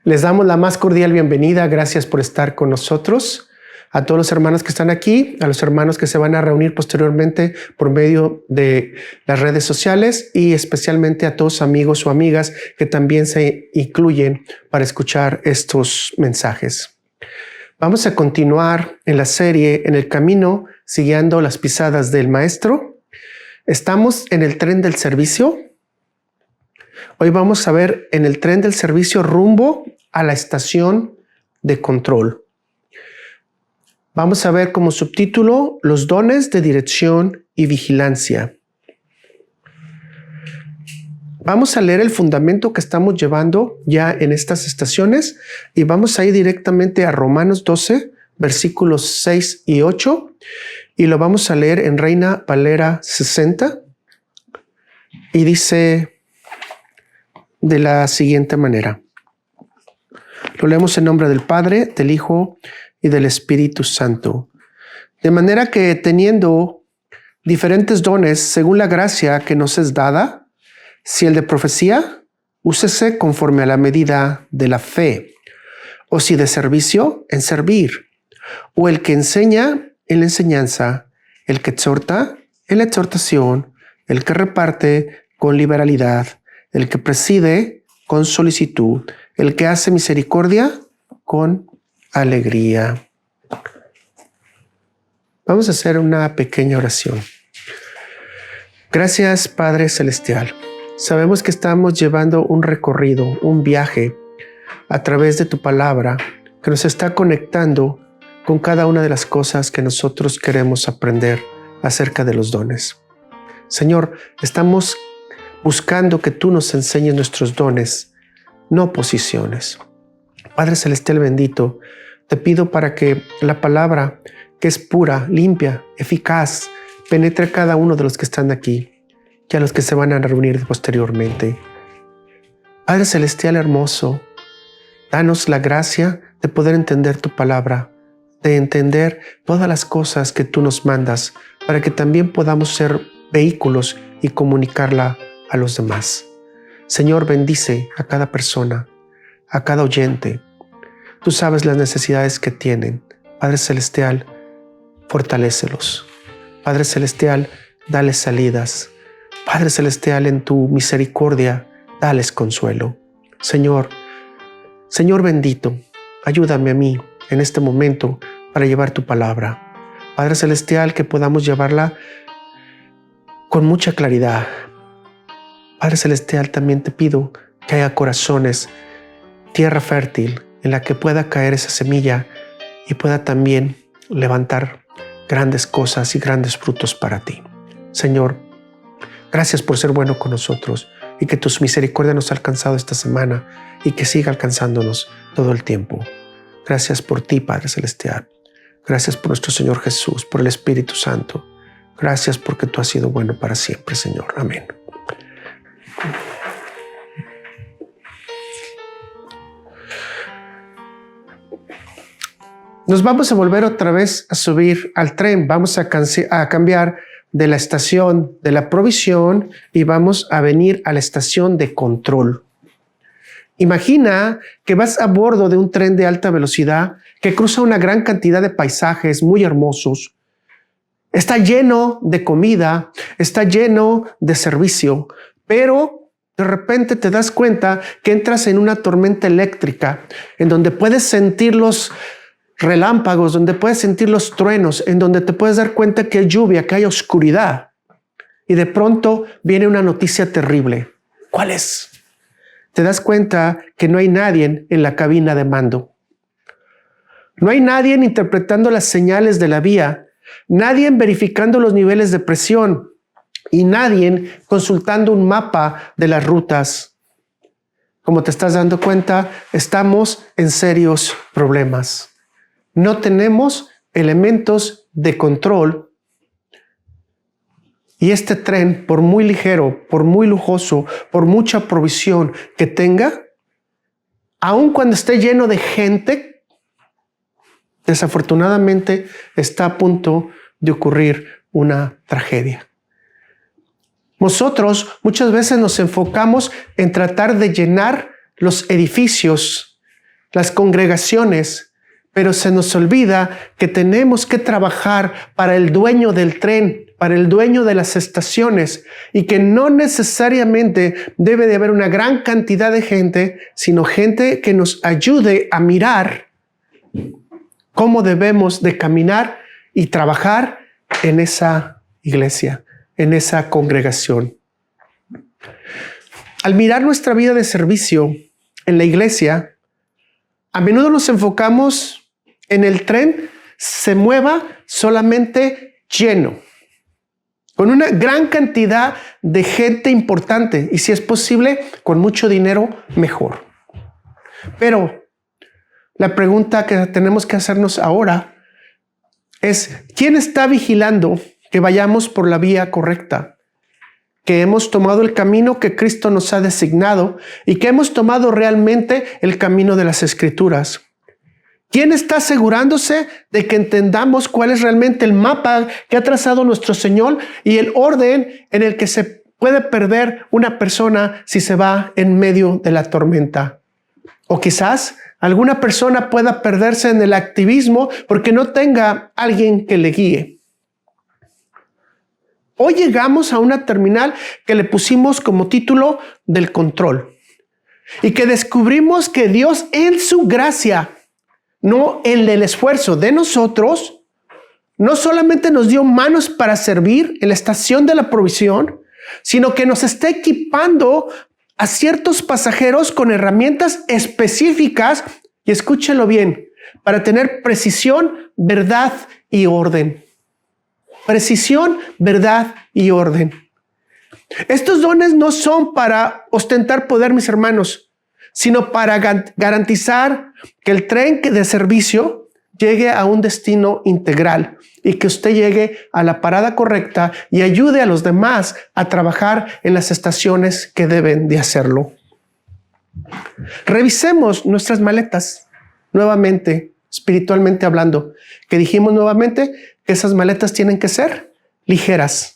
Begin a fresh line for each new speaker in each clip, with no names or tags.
Les damos la más cordial bienvenida. Gracias por estar con nosotros. A todos los hermanos que están aquí, a los hermanos que se van a reunir posteriormente por medio de las redes sociales y especialmente a todos amigos o amigas que también se incluyen para escuchar estos mensajes. Vamos a continuar en la serie En el Camino, siguiendo las pisadas del Maestro. Estamos en el tren del servicio. Hoy vamos a ver en el tren del servicio rumbo a la estación de control. Vamos a ver como subtítulo los dones de dirección y vigilancia. Vamos a leer el fundamento que estamos llevando ya en estas estaciones y vamos a ir directamente a Romanos 12, versículos 6 y 8 y lo vamos a leer en Reina Valera 60 y dice de la siguiente manera. Lo leemos en nombre del Padre, del Hijo y del Espíritu Santo. De manera que teniendo diferentes dones según la gracia que nos es dada, si el de profecía, úsese conforme a la medida de la fe, o si de servicio, en servir, o el que enseña, en la enseñanza, el que exhorta, en la exhortación, el que reparte con liberalidad, el que preside con solicitud, el que hace misericordia con alegría. Vamos a hacer una pequeña oración. Gracias, Padre Celestial. Sabemos que estamos llevando un recorrido, un viaje a través de tu palabra que nos está conectando con cada una de las cosas que nosotros queremos aprender acerca de los dones. Señor, estamos buscando que tú nos enseñes nuestros dones, no posiciones. Padre Celestial bendito, te pido para que la palabra, que es pura, limpia, eficaz, penetre a cada uno de los que están aquí y a los que se van a reunir posteriormente. Padre Celestial hermoso, danos la gracia de poder entender tu palabra, de entender todas las cosas que tú nos mandas, para que también podamos ser vehículos y comunicarla a los demás. Señor, bendice a cada persona, a cada oyente. Tú sabes las necesidades que tienen. Padre Celestial, fortalécelos. Padre Celestial, dales salidas. Padre Celestial, en tu misericordia, dales consuelo. Señor bendito, ayúdame a mí en este momento para llevar tu palabra. Padre Celestial, que podamos llevarla con mucha claridad. Padre Celestial, también te pido que haya corazones, tierra fértil, en la que pueda caer esa semilla y pueda también levantar grandes cosas y grandes frutos para ti. Señor, gracias por ser bueno con nosotros y que tus misericordias nos ha alcanzado esta semana y que siga alcanzándonos todo el tiempo. Gracias por ti, Padre Celestial. Gracias por nuestro Señor Jesús, por el Espíritu Santo. Gracias porque tú has sido bueno para siempre, Señor. Amén. Nos vamos a volver otra vez a subir al tren. Vamos a cambiar de la estación de la provisión y vamos a venir a la estación de control. Imagina que vas a bordo de un tren de alta velocidad que cruza una gran cantidad de paisajes muy hermosos. Está lleno de comida, está lleno de servicio, pero de repente te das cuenta que entras en una tormenta eléctrica en donde puedes sentir los relámpagos, donde puedes sentir los truenos, en donde te puedes dar cuenta que hay lluvia, que hay oscuridad. Y de pronto viene una noticia terrible. ¿Cuál es? Te das cuenta que no hay nadie en la cabina de mando. No hay nadie interpretando las señales de la vía, nadie verificando los niveles de presión y nadie consultando un mapa de las rutas. Como te estás dando cuenta, estamos en serios problemas. No tenemos elementos de control y este tren, por muy ligero, por muy lujoso, por mucha provisión que tenga, aun cuando esté lleno de gente, desafortunadamente está a punto de ocurrir una tragedia. Nosotros muchas veces nos enfocamos en tratar de llenar los edificios, las congregaciones, pero se nos olvida que tenemos que trabajar para el dueño del tren, para el dueño de las estaciones, y que no necesariamente debe de haber una gran cantidad de gente, sino gente que nos ayude a mirar cómo debemos de caminar y trabajar en esa iglesia, en esa congregación. Al mirar nuestra vida de servicio en la iglesia, a menudo nos enfocamos en el tren se mueva solamente lleno, con una gran cantidad de gente importante y, si es posible, con mucho dinero, mejor. Pero la pregunta que tenemos que hacernos ahora es: ¿quién está vigilando que vayamos por la vía correcta? Que hemos tomado el camino que Cristo nos ha designado y que hemos tomado realmente el camino de las Escrituras. ¿Quién está asegurándose de que entendamos cuál es realmente el mapa que ha trazado nuestro Señor y el orden en el que se puede perder una persona si se va en medio de la tormenta? O quizás alguna persona pueda perderse en el activismo porque no tenga alguien que le guíe. Hoy llegamos a una terminal que le pusimos como título del control y que descubrimos que Dios, en su gracia, no en el esfuerzo de nosotros, no solamente nos dio manos para servir en la estación de la provisión, sino que nos está equipando a ciertos pasajeros con herramientas específicas, y escúchelo bien, para tener precisión, verdad y orden. Precisión, verdad y orden. Estos dones no son para ostentar poder, mis hermanos, sino para garantizar que el tren de servicio llegue a un destino integral y que usted llegue a la parada correcta y ayude a los demás a trabajar en las estaciones que deben de hacerlo. Revisemos nuestras maletas nuevamente, espiritualmente hablando, que dijimos nuevamente que esas maletas tienen que ser ligeras.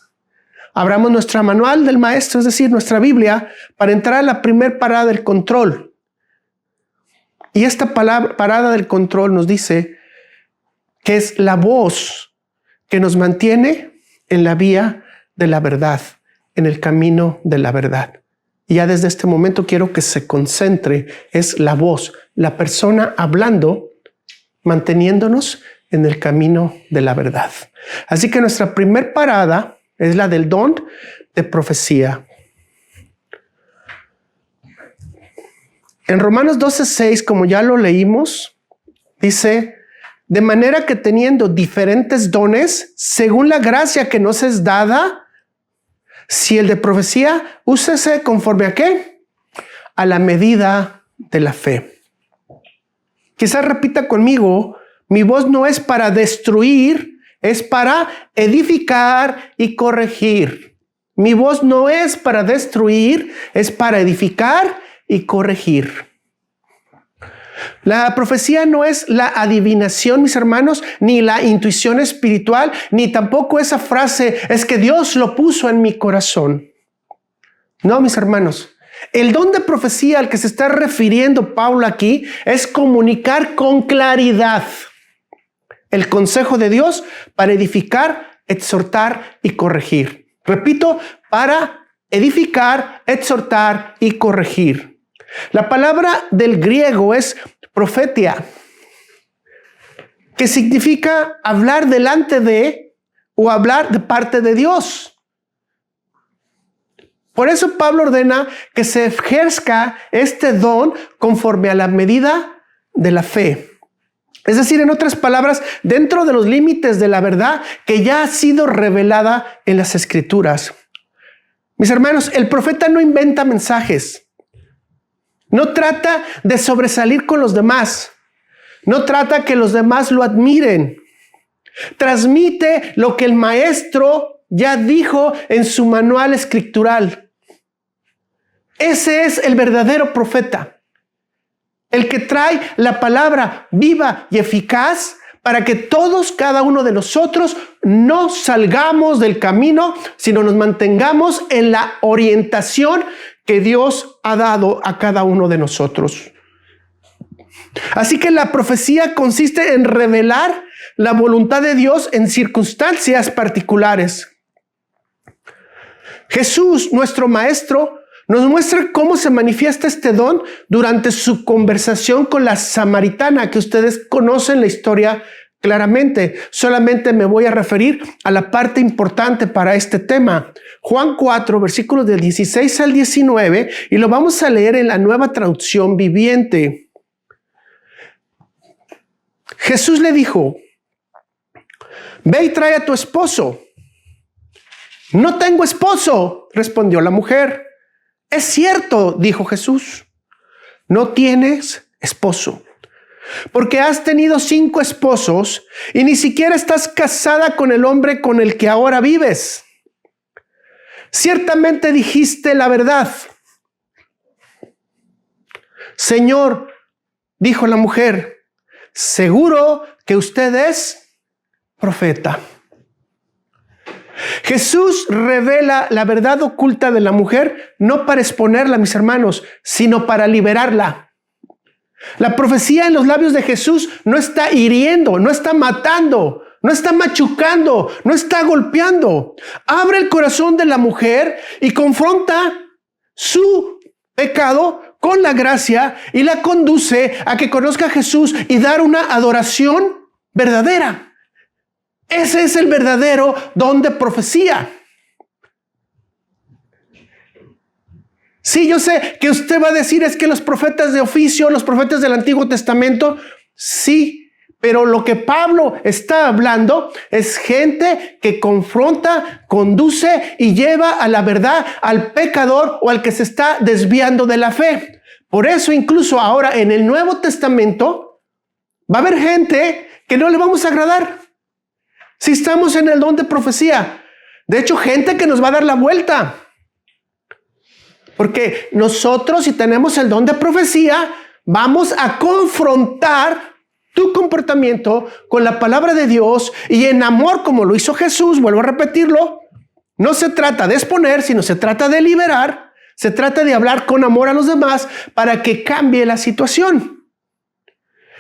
Abramos nuestro manual del maestro, es decir, nuestra Biblia, para entrar a la primer parada del control. Y esta parada del control nos dice que es la voz que nos mantiene en la vía de la verdad, en el camino de la verdad. Y ya desde este momento quiero que se concentre, es la voz, la persona hablando, manteniéndonos en el camino de la verdad. Así que nuestra primer parada es la del don de profecía. En Romanos 12:6, como ya lo leímos, dice: de manera que teniendo diferentes dones, según la gracia que nos es dada, si el de profecía, úsese conforme a ¿qué? A la medida de la fe. Quizás repita conmigo: mi voz no es para destruir, es para edificar y corregir. Mi voz no es para destruir, es para edificar y corregir. La profecía no es la adivinación, mis hermanos, ni la intuición espiritual, ni tampoco esa frase, es que Dios lo puso en mi corazón. No, mis hermanos. El don de profecía al que se está refiriendo Pablo aquí es comunicar con claridad el consejo de Dios para edificar, exhortar y corregir. Repito, para edificar, exhortar y corregir. La palabra del griego es profetia, que significa hablar delante de o hablar de parte de Dios. Por eso Pablo ordena que se ejerzca este don conforme a la medida de la fe. Es decir, en otras palabras, dentro de los límites de la verdad que ya ha sido revelada en las Escrituras. Mis hermanos, el profeta no inventa mensajes. No trata de sobresalir con los demás. No trata que los demás lo admiren. Transmite lo que el maestro ya dijo en su manual escritural. Ese es el verdadero profeta. El que trae la palabra viva y eficaz para que todos, cada uno de nosotros, no salgamos del camino, sino nos mantengamos en la orientación que Dios ha dado a cada uno de nosotros. Así que la profecía consiste en revelar la voluntad de Dios en circunstancias particulares. Jesús, nuestro maestro, nos muestra cómo se manifiesta este don durante su conversación con la samaritana, que ustedes conocen la historia claramente. Solamente me voy a referir a la parte importante para este tema. Juan 4, versículos del 16 al 19, y lo vamos a leer en la Nueva Traducción Viviente. Jesús le dijo: ve y trae a tu esposo. No tengo esposo, respondió la mujer. Es cierto, dijo Jesús, no tienes esposo, porque has tenido 5 esposos y ni siquiera estás casada con el hombre con el que ahora vives. Ciertamente dijiste la verdad. Señor, dijo la mujer, seguro que usted es profeta. Jesús revela la verdad oculta de la mujer, no para exponerla, mis hermanos, sino para liberarla. La profecía en los labios de Jesús no está hiriendo, no está matando, no está machucando, no está golpeando. Abre el corazón de la mujer y confronta su pecado con la gracia y la conduce a que conozca a Jesús y dar una adoración verdadera. Ese es el verdadero don de profecía. Sí, yo sé que usted va a decir es que los profetas de oficio, los profetas del Antiguo Testamento, sí, pero lo que Pablo está hablando es gente que confronta, conduce y lleva a la verdad al pecador o al que se está desviando de la fe. Por eso incluso ahora en el Nuevo Testamento va a haber gente que no le vamos a agradar. Si estamos en el don de profecía, de hecho, gente que nos va a dar la vuelta. Porque nosotros, si tenemos el don de profecía, vamos a confrontar tu comportamiento con la palabra de Dios y en amor, como lo hizo Jesús. Vuelvo a repetirlo. No se trata de exponer, sino se trata de liberar. Se trata de hablar con amor a los demás para que cambie la situación.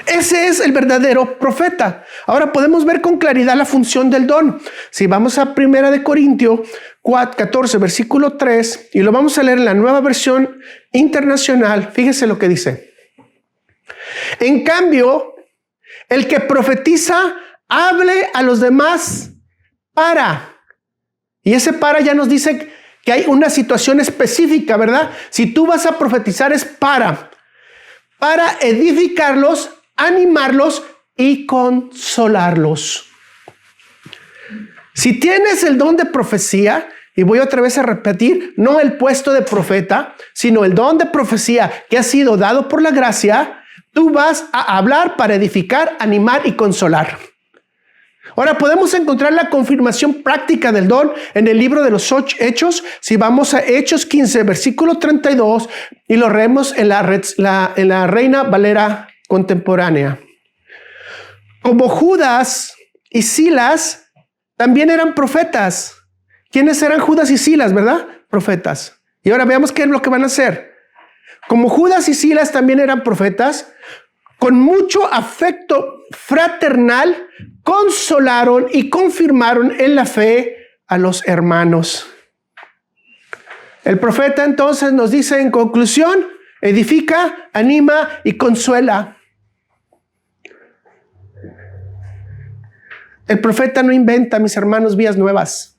Ese es el verdadero profeta. Ahora podemos ver con claridad la función del don. Si vamos a 1 Corintios 14, versículo 3, y lo vamos a leer en la Nueva Versión Internacional, fíjese lo que dice. En cambio, el que profetiza, hable a los demás para. Y ese para ya nos dice que hay una situación específica, ¿verdad? Si tú vas a profetizar es para edificarlos, animarlos y consolarlos. Si tienes el don de profecía, y voy otra vez a repetir, no el puesto de profeta, sino el don de profecía que ha sido dado por la gracia, tú vas a hablar para edificar, animar y consolar. Ahora podemos encontrar la confirmación práctica del don en el libro de los Hechos. Si vamos a Hechos 15, versículo 32, y lo leemos en la Reina Valera contemporánea. Como Judas y Silas también eran profetas. ¿Quiénes eran Judas y Silas, verdad? Profetas. Y ahora veamos qué es lo que van a hacer. Como Judas y Silas también eran profetas, con mucho afecto fraternal, consolaron y confirmaron en la fe a los hermanos. El profeta entonces nos dice en conclusión, edifica, anima y consuela. El profeta no inventa, mis hermanos, vías nuevas.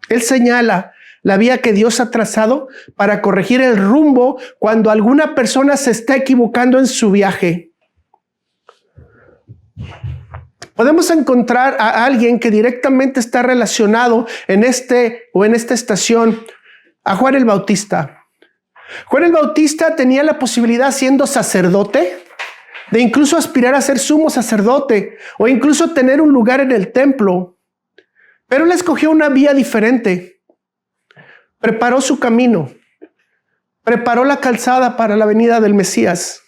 Él señala la vía que Dios ha trazado para corregir el rumbo cuando alguna persona se está equivocando en su viaje. Podemos encontrar a alguien que directamente está relacionado en esta estación, a Juan el Bautista. Juan el Bautista tenía la posibilidad, siendo sacerdote, de incluso aspirar a ser sumo sacerdote o incluso tener un lugar en el templo. Pero él escogió una vía diferente. Preparó su camino. Preparó la calzada para la venida del Mesías,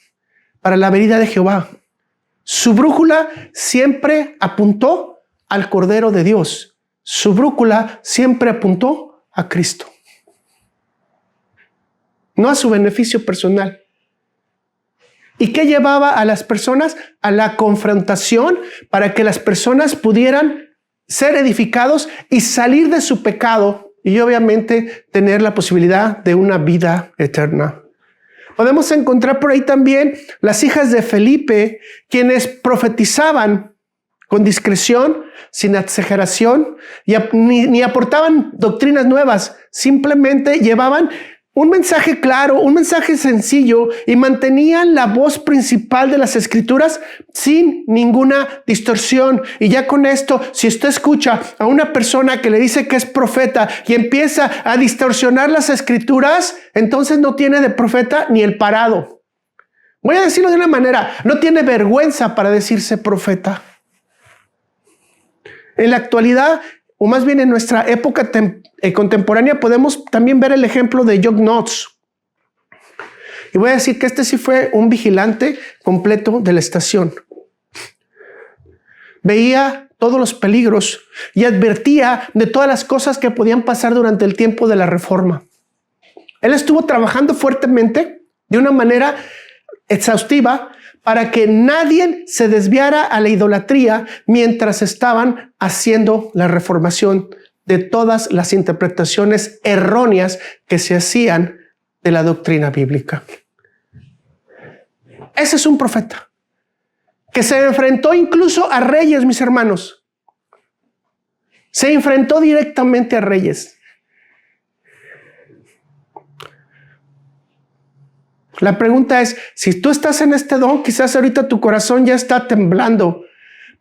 para la venida de Jehová. Su brújula siempre apuntó al Cordero de Dios. Su brújula siempre apuntó a Cristo. No a su beneficio personal. ¿Y qué llevaba a las personas? A la confrontación para que las personas pudieran ser edificados y salir de su pecado y obviamente tener la posibilidad de una vida eterna. Podemos encontrar por ahí también las hijas de Felipe, quienes profetizaban con discreción, sin exageración, ni aportaban doctrinas nuevas, simplemente llevaban un mensaje claro, un mensaje sencillo y mantenían la voz principal de las Escrituras sin ninguna distorsión. Y ya con esto, si usted escucha a una persona que le dice que es profeta y empieza a distorsionar las Escrituras, entonces no tiene de profeta ni el parado. Voy a decirlo de una manera, no tiene vergüenza para decirse profeta. En la actualidad, o más bien en nuestra época contemporánea, podemos también ver el ejemplo de John Knox. Y voy a decir que este sí fue un vigilante completo de la estación. Veía todos los peligros y advertía de todas las cosas que podían pasar durante el tiempo de la Reforma. Él estuvo trabajando fuertemente de una manera exhaustiva para que nadie se desviara a la idolatría mientras estaban haciendo la reformación de todas las interpretaciones erróneas que se hacían de la doctrina bíblica. Ese es un profeta que se enfrentó incluso a reyes, mis hermanos. Se enfrentó directamente a reyes. La pregunta es, si tú estás en este don, quizás ahorita tu corazón ya está temblando.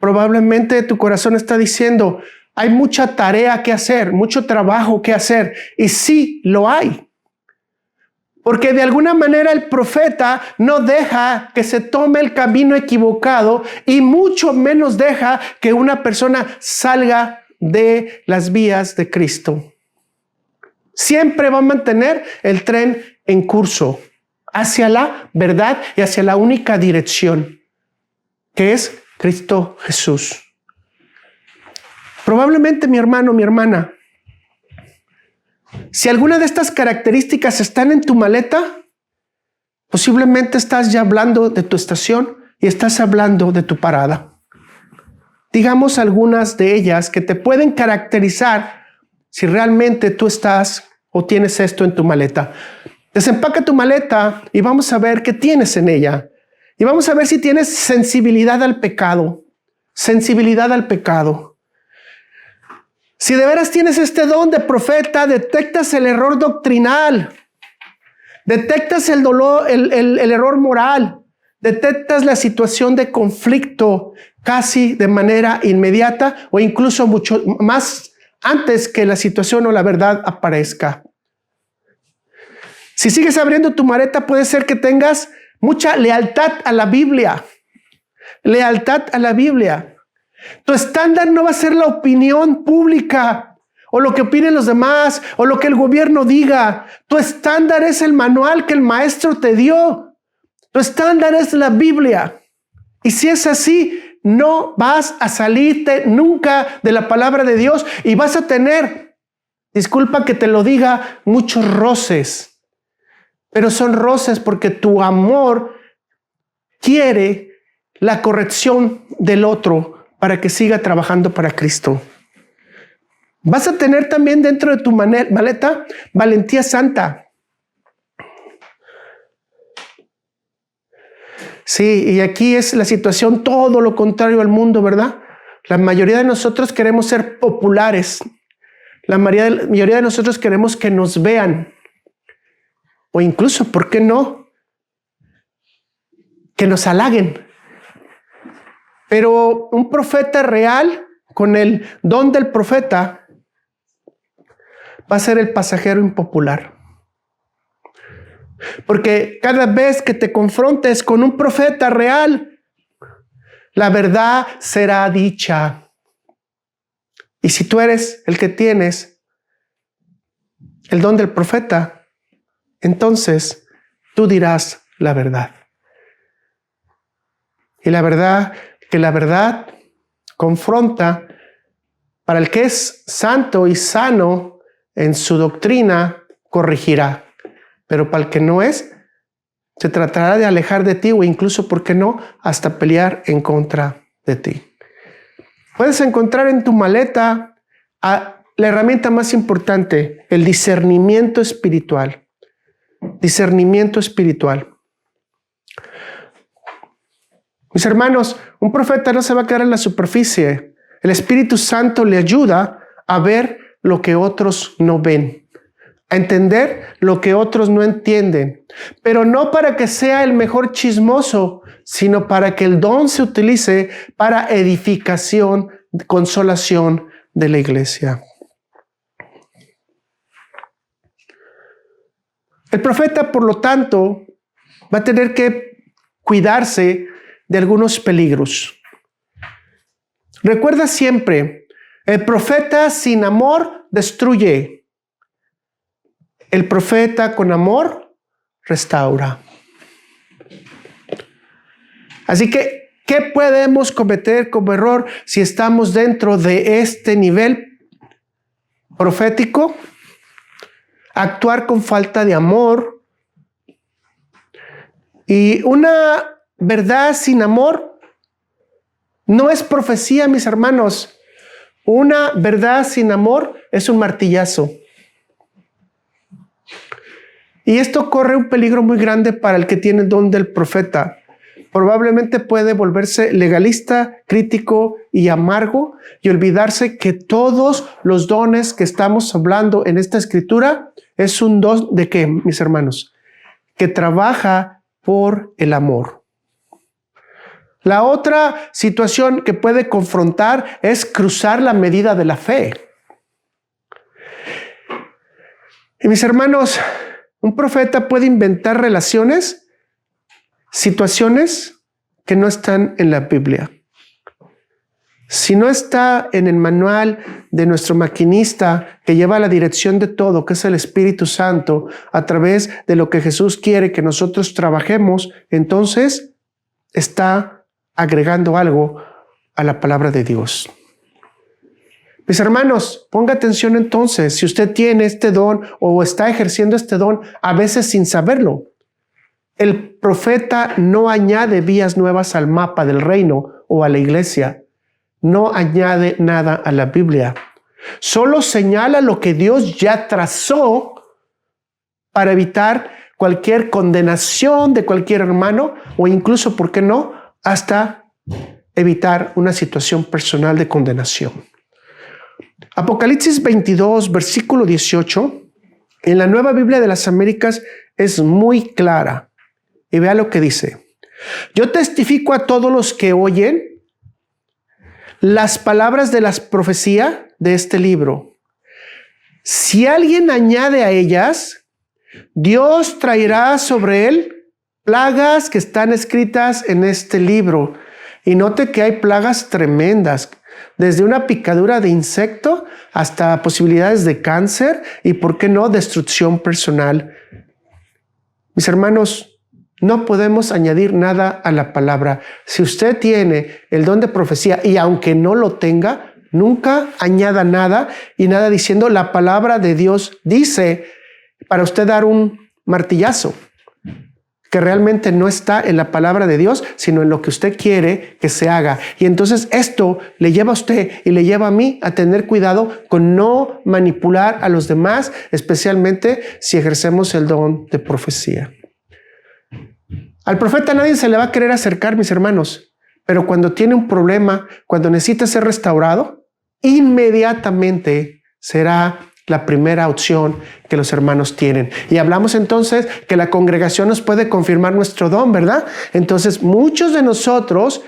Probablemente tu corazón está diciendo, hay mucha tarea que hacer, mucho trabajo que hacer. Y sí, lo hay. Porque de alguna manera el profeta no deja que se tome el camino equivocado y mucho menos deja que una persona salga de las vías de Cristo. Siempre va a mantener el tren en curso hacia la verdad y hacia la única dirección, que es Cristo Jesús. Probablemente, mi hermano, mi hermana, si alguna de estas características están en tu maleta, posiblemente estás ya hablando de tu estación y estás hablando de tu parada. Digamos algunas de ellas que te pueden caracterizar si realmente tú estás o tienes esto en tu maleta. Desempaca tu maleta y vamos a ver qué tienes en ella. Y vamos a ver si tienes sensibilidad al pecado. Sensibilidad al pecado. Si de veras tienes este don de profeta, detectas el error doctrinal. Detectas el dolor, el error moral. Detectas la situación de conflicto casi de manera inmediata o incluso mucho más antes que la situación o la verdad aparezca. Si sigues abriendo tu maleta, puede ser que tengas mucha lealtad a la Biblia. Lealtad a la Biblia. Tu estándar no va a ser la opinión pública o lo que opinen los demás o lo que el gobierno diga. Tu estándar es el manual que el maestro te dio. Tu estándar es la Biblia. Y si es así, no vas a salirte nunca de la palabra de Dios y vas a tener, disculpa que te lo diga, muchos roces. Pero son roces porque tu amor quiere la corrección del otro para que siga trabajando para Cristo. Vas a tener también dentro de tu maleta valentía santa. Sí, y aquí es la situación todo lo contrario al mundo, ¿verdad? La mayoría de nosotros queremos ser populares. La mayoría de nosotros queremos que nos vean. O incluso, ¿por qué no? Que nos halaguen. Pero un profeta real, con el don del profeta, va a ser el pasajero impopular. Porque cada vez que te confrontes con un profeta real, la verdad será dicha. Y si tú eres el que tienes el don del profeta, entonces tú dirás la verdad. Y la verdad confronta. Para el que es santo y sano en su doctrina, corregirá. Pero para el que no es, se tratará de alejar de ti o incluso, ¿por qué no?, hasta pelear en contra de ti. Puedes encontrar en tu maleta la herramienta más importante, el discernimiento espiritual. Discernimiento espiritual. Mis hermanos, un profeta no se va a quedar en la superficie. El Espíritu Santo le ayuda a ver lo que otros no ven, a entender lo que otros no entienden, pero no para que sea el mejor chismoso, sino para que el don se utilice para edificación, consolación de la iglesia. El profeta, por lo tanto, va a tener que cuidarse de algunos peligros. Recuerda siempre, el profeta sin amor destruye. El profeta con amor restaura. Así que, ¿qué podemos cometer como error si estamos dentro de este nivel profético? Actuar con falta de amor. Y una verdad sin amor no es profecía, mis hermanos. Una verdad sin amor es un martillazo. Y esto corre un peligro muy grande para el que tiene el don del profeta. Probablemente puede volverse legalista, crítico y amargo y olvidarse que todos los dones que estamos hablando en esta escritura es un don de ¿qué, mis hermanos? Que trabaja por el amor. La otra situación que puede confrontar es cruzar la medida de la fe. Y mis hermanos, un profeta puede inventar relaciones, situaciones que no están en la Biblia. Si no está en el manual de nuestro maquinista que lleva la dirección de todo, que es el Espíritu Santo, a través de lo que Jesús quiere que nosotros trabajemos, entonces está agregando algo a la palabra de Dios. Mis hermanos, ponga atención entonces, si usted tiene este don o está ejerciendo este don, a veces sin saberlo. El profeta no añade vías nuevas al mapa del reino o a la iglesia. No añade nada a la Biblia. Solo señala lo que Dios ya trazó para evitar cualquier condenación de cualquier hermano o incluso, ¿por qué no?, hasta evitar una situación personal de condenación. Apocalipsis 22, versículo 18, en la Nueva Biblia de las Américas es muy clara. Y vea lo que dice. Yo testifico a todos los que oyen las palabras de la profecía de este libro. Si alguien añade a ellas, Dios traerá sobre él plagas que están escritas en este libro. Y note que hay plagas tremendas, desde una picadura de insecto hasta posibilidades de cáncer y, ¿por qué no?, destrucción personal. Mis hermanos, no podemos añadir nada a la palabra. Si usted tiene el don de profecía y aunque no lo tenga, nunca añada nada y nada diciendo la palabra de Dios dice, para usted dar un martillazo que realmente no está en la palabra de Dios, sino en lo que usted quiere que se haga. Y entonces esto le lleva a usted y le lleva a mí a tener cuidado con no manipular a los demás, especialmente si ejercemos el don de profecía. Al profeta nadie se le va a querer acercar, mis hermanos, pero cuando tiene un problema, cuando necesita ser restaurado, inmediatamente será la primera opción que los hermanos tienen. Y hablamos entonces que la congregación nos puede confirmar nuestro don, ¿verdad? Entonces, muchos de nosotros,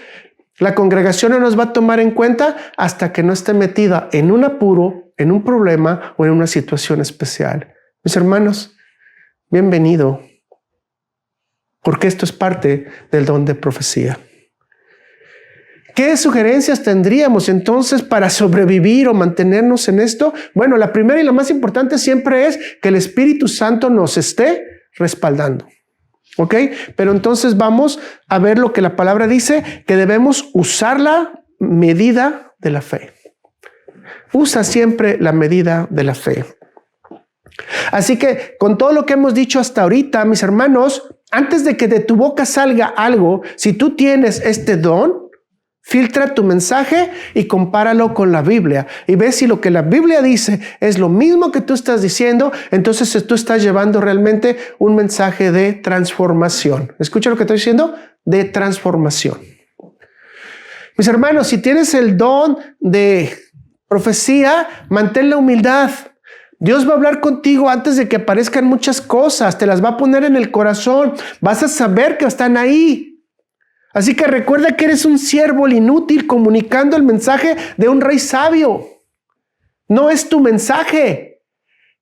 la congregación no nos va a tomar en cuenta hasta que no esté metida en un apuro, en un problema o en una situación especial. Mis hermanos, bienvenido, porque esto es parte del don de profecía. ¿Qué sugerencias tendríamos entonces para sobrevivir o mantenernos en esto? Bueno, la primera y la más importante siempre es que el Espíritu Santo nos esté respaldando. ¿Ok? Pero entonces vamos a ver lo que la palabra dice, que debemos usar la medida de la fe. Usa siempre la medida de la fe. Así que con todo lo que hemos dicho hasta ahorita, mis hermanos, antes de que de tu boca salga algo, si tú tienes este don, filtra tu mensaje y compáralo con la Biblia. Y ves si lo que la Biblia dice es lo mismo que tú estás diciendo, entonces tú estás llevando realmente un mensaje de transformación. ¿Escucha lo que estoy diciendo? De transformación. Mis hermanos, si tienes el don de profecía, mantén la humildad. Dios va a hablar contigo antes de que aparezcan muchas cosas. Te las va a poner en el corazón. Vas a saber que están ahí. Así que recuerda que eres un siervo inútil comunicando el mensaje de un rey sabio. No es tu mensaje.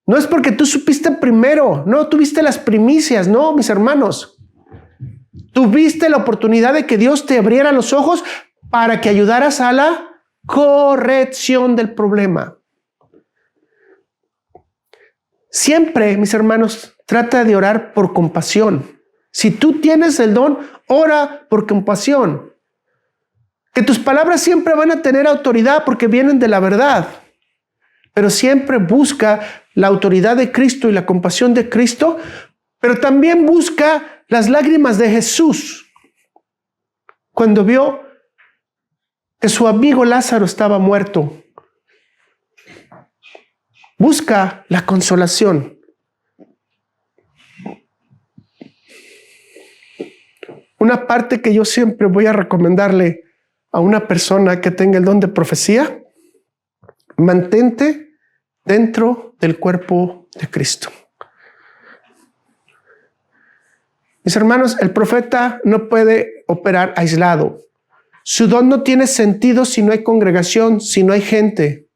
No es porque tú supiste primero. No, tuviste las primicias. No, mis hermanos. Tuviste la oportunidad de que Dios te abriera los ojos para que ayudaras a la corrección del problema. Siempre, mis hermanos, trata de orar por compasión. Si tú tienes el don, ora por compasión. Que tus palabras siempre van a tener autoridad porque vienen de la verdad. Pero siempre busca la autoridad de Cristo y la compasión de Cristo, pero también busca las lágrimas de Jesús cuando vio que su amigo Lázaro estaba muerto. Busca la consolación. Una parte que yo siempre voy a recomendarle a una persona que tenga el don de profecía: mantente dentro del cuerpo de Cristo. Mis hermanos, el profeta no puede operar aislado. Su don no tiene sentido si no hay congregación, si no hay gente.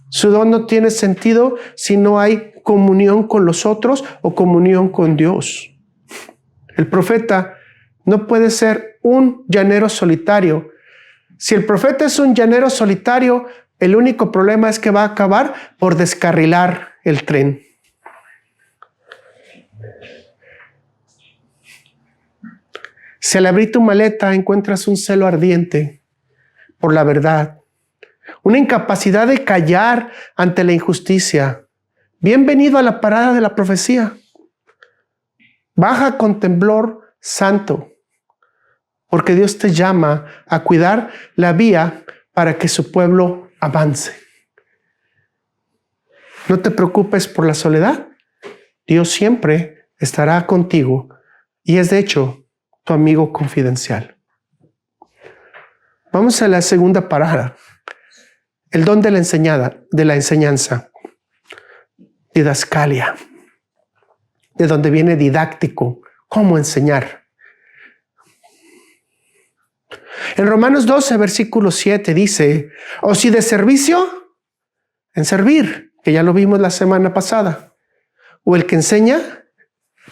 Su don no tiene sentido si no hay comunión con los otros o comunión con Dios. El profeta no puede ser un llanero solitario. Si el profeta es un llanero solitario, el único problema es que va a acabar por descarrilar el tren. Si al abrir tu maleta encuentras un celo ardiente por la verdad, una incapacidad de callar ante la injusticia, bienvenido a la parada de la profecía. Baja con temblor santo, porque Dios te llama a cuidar la vía para que su pueblo avance. No te preocupes por la soledad. Dios siempre estará contigo y es de hecho tu amigo confidencial. Vamos a la segunda parada. El don de la enseñanza. Didascalia. De donde viene didáctico. ¿Cómo enseñar? En Romanos 12, versículo 7 dice: o si de servicio, en servir, que ya lo vimos la semana pasada. O el que enseña,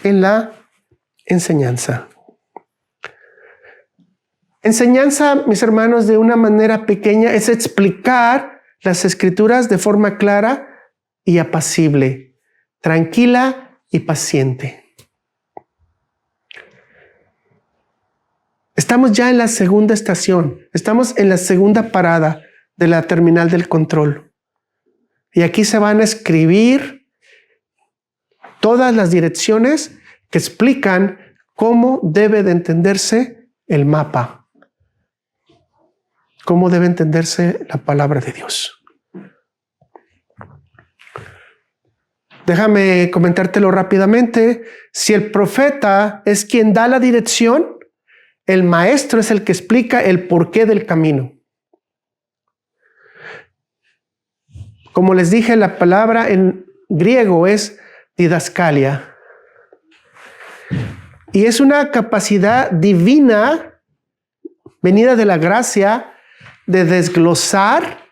en la enseñanza. Enseñanza, mis hermanos, de una manera pequeña, es explicar las escrituras de forma clara y apacible, tranquila y paciente. Estamos ya en la segunda estación, estamos en la segunda parada de la terminal del control. Y aquí se van a escribir todas las direcciones que explican cómo debe de entenderse el mapa. ¿Cómo debe entenderse la palabra de Dios? Déjame comentártelo rápidamente. Si el profeta es quien da la dirección, el maestro es el que explica el porqué del camino. Como les dije, la palabra en griego es didascalia. Y es una capacidad divina, venida de la gracia, de desglosar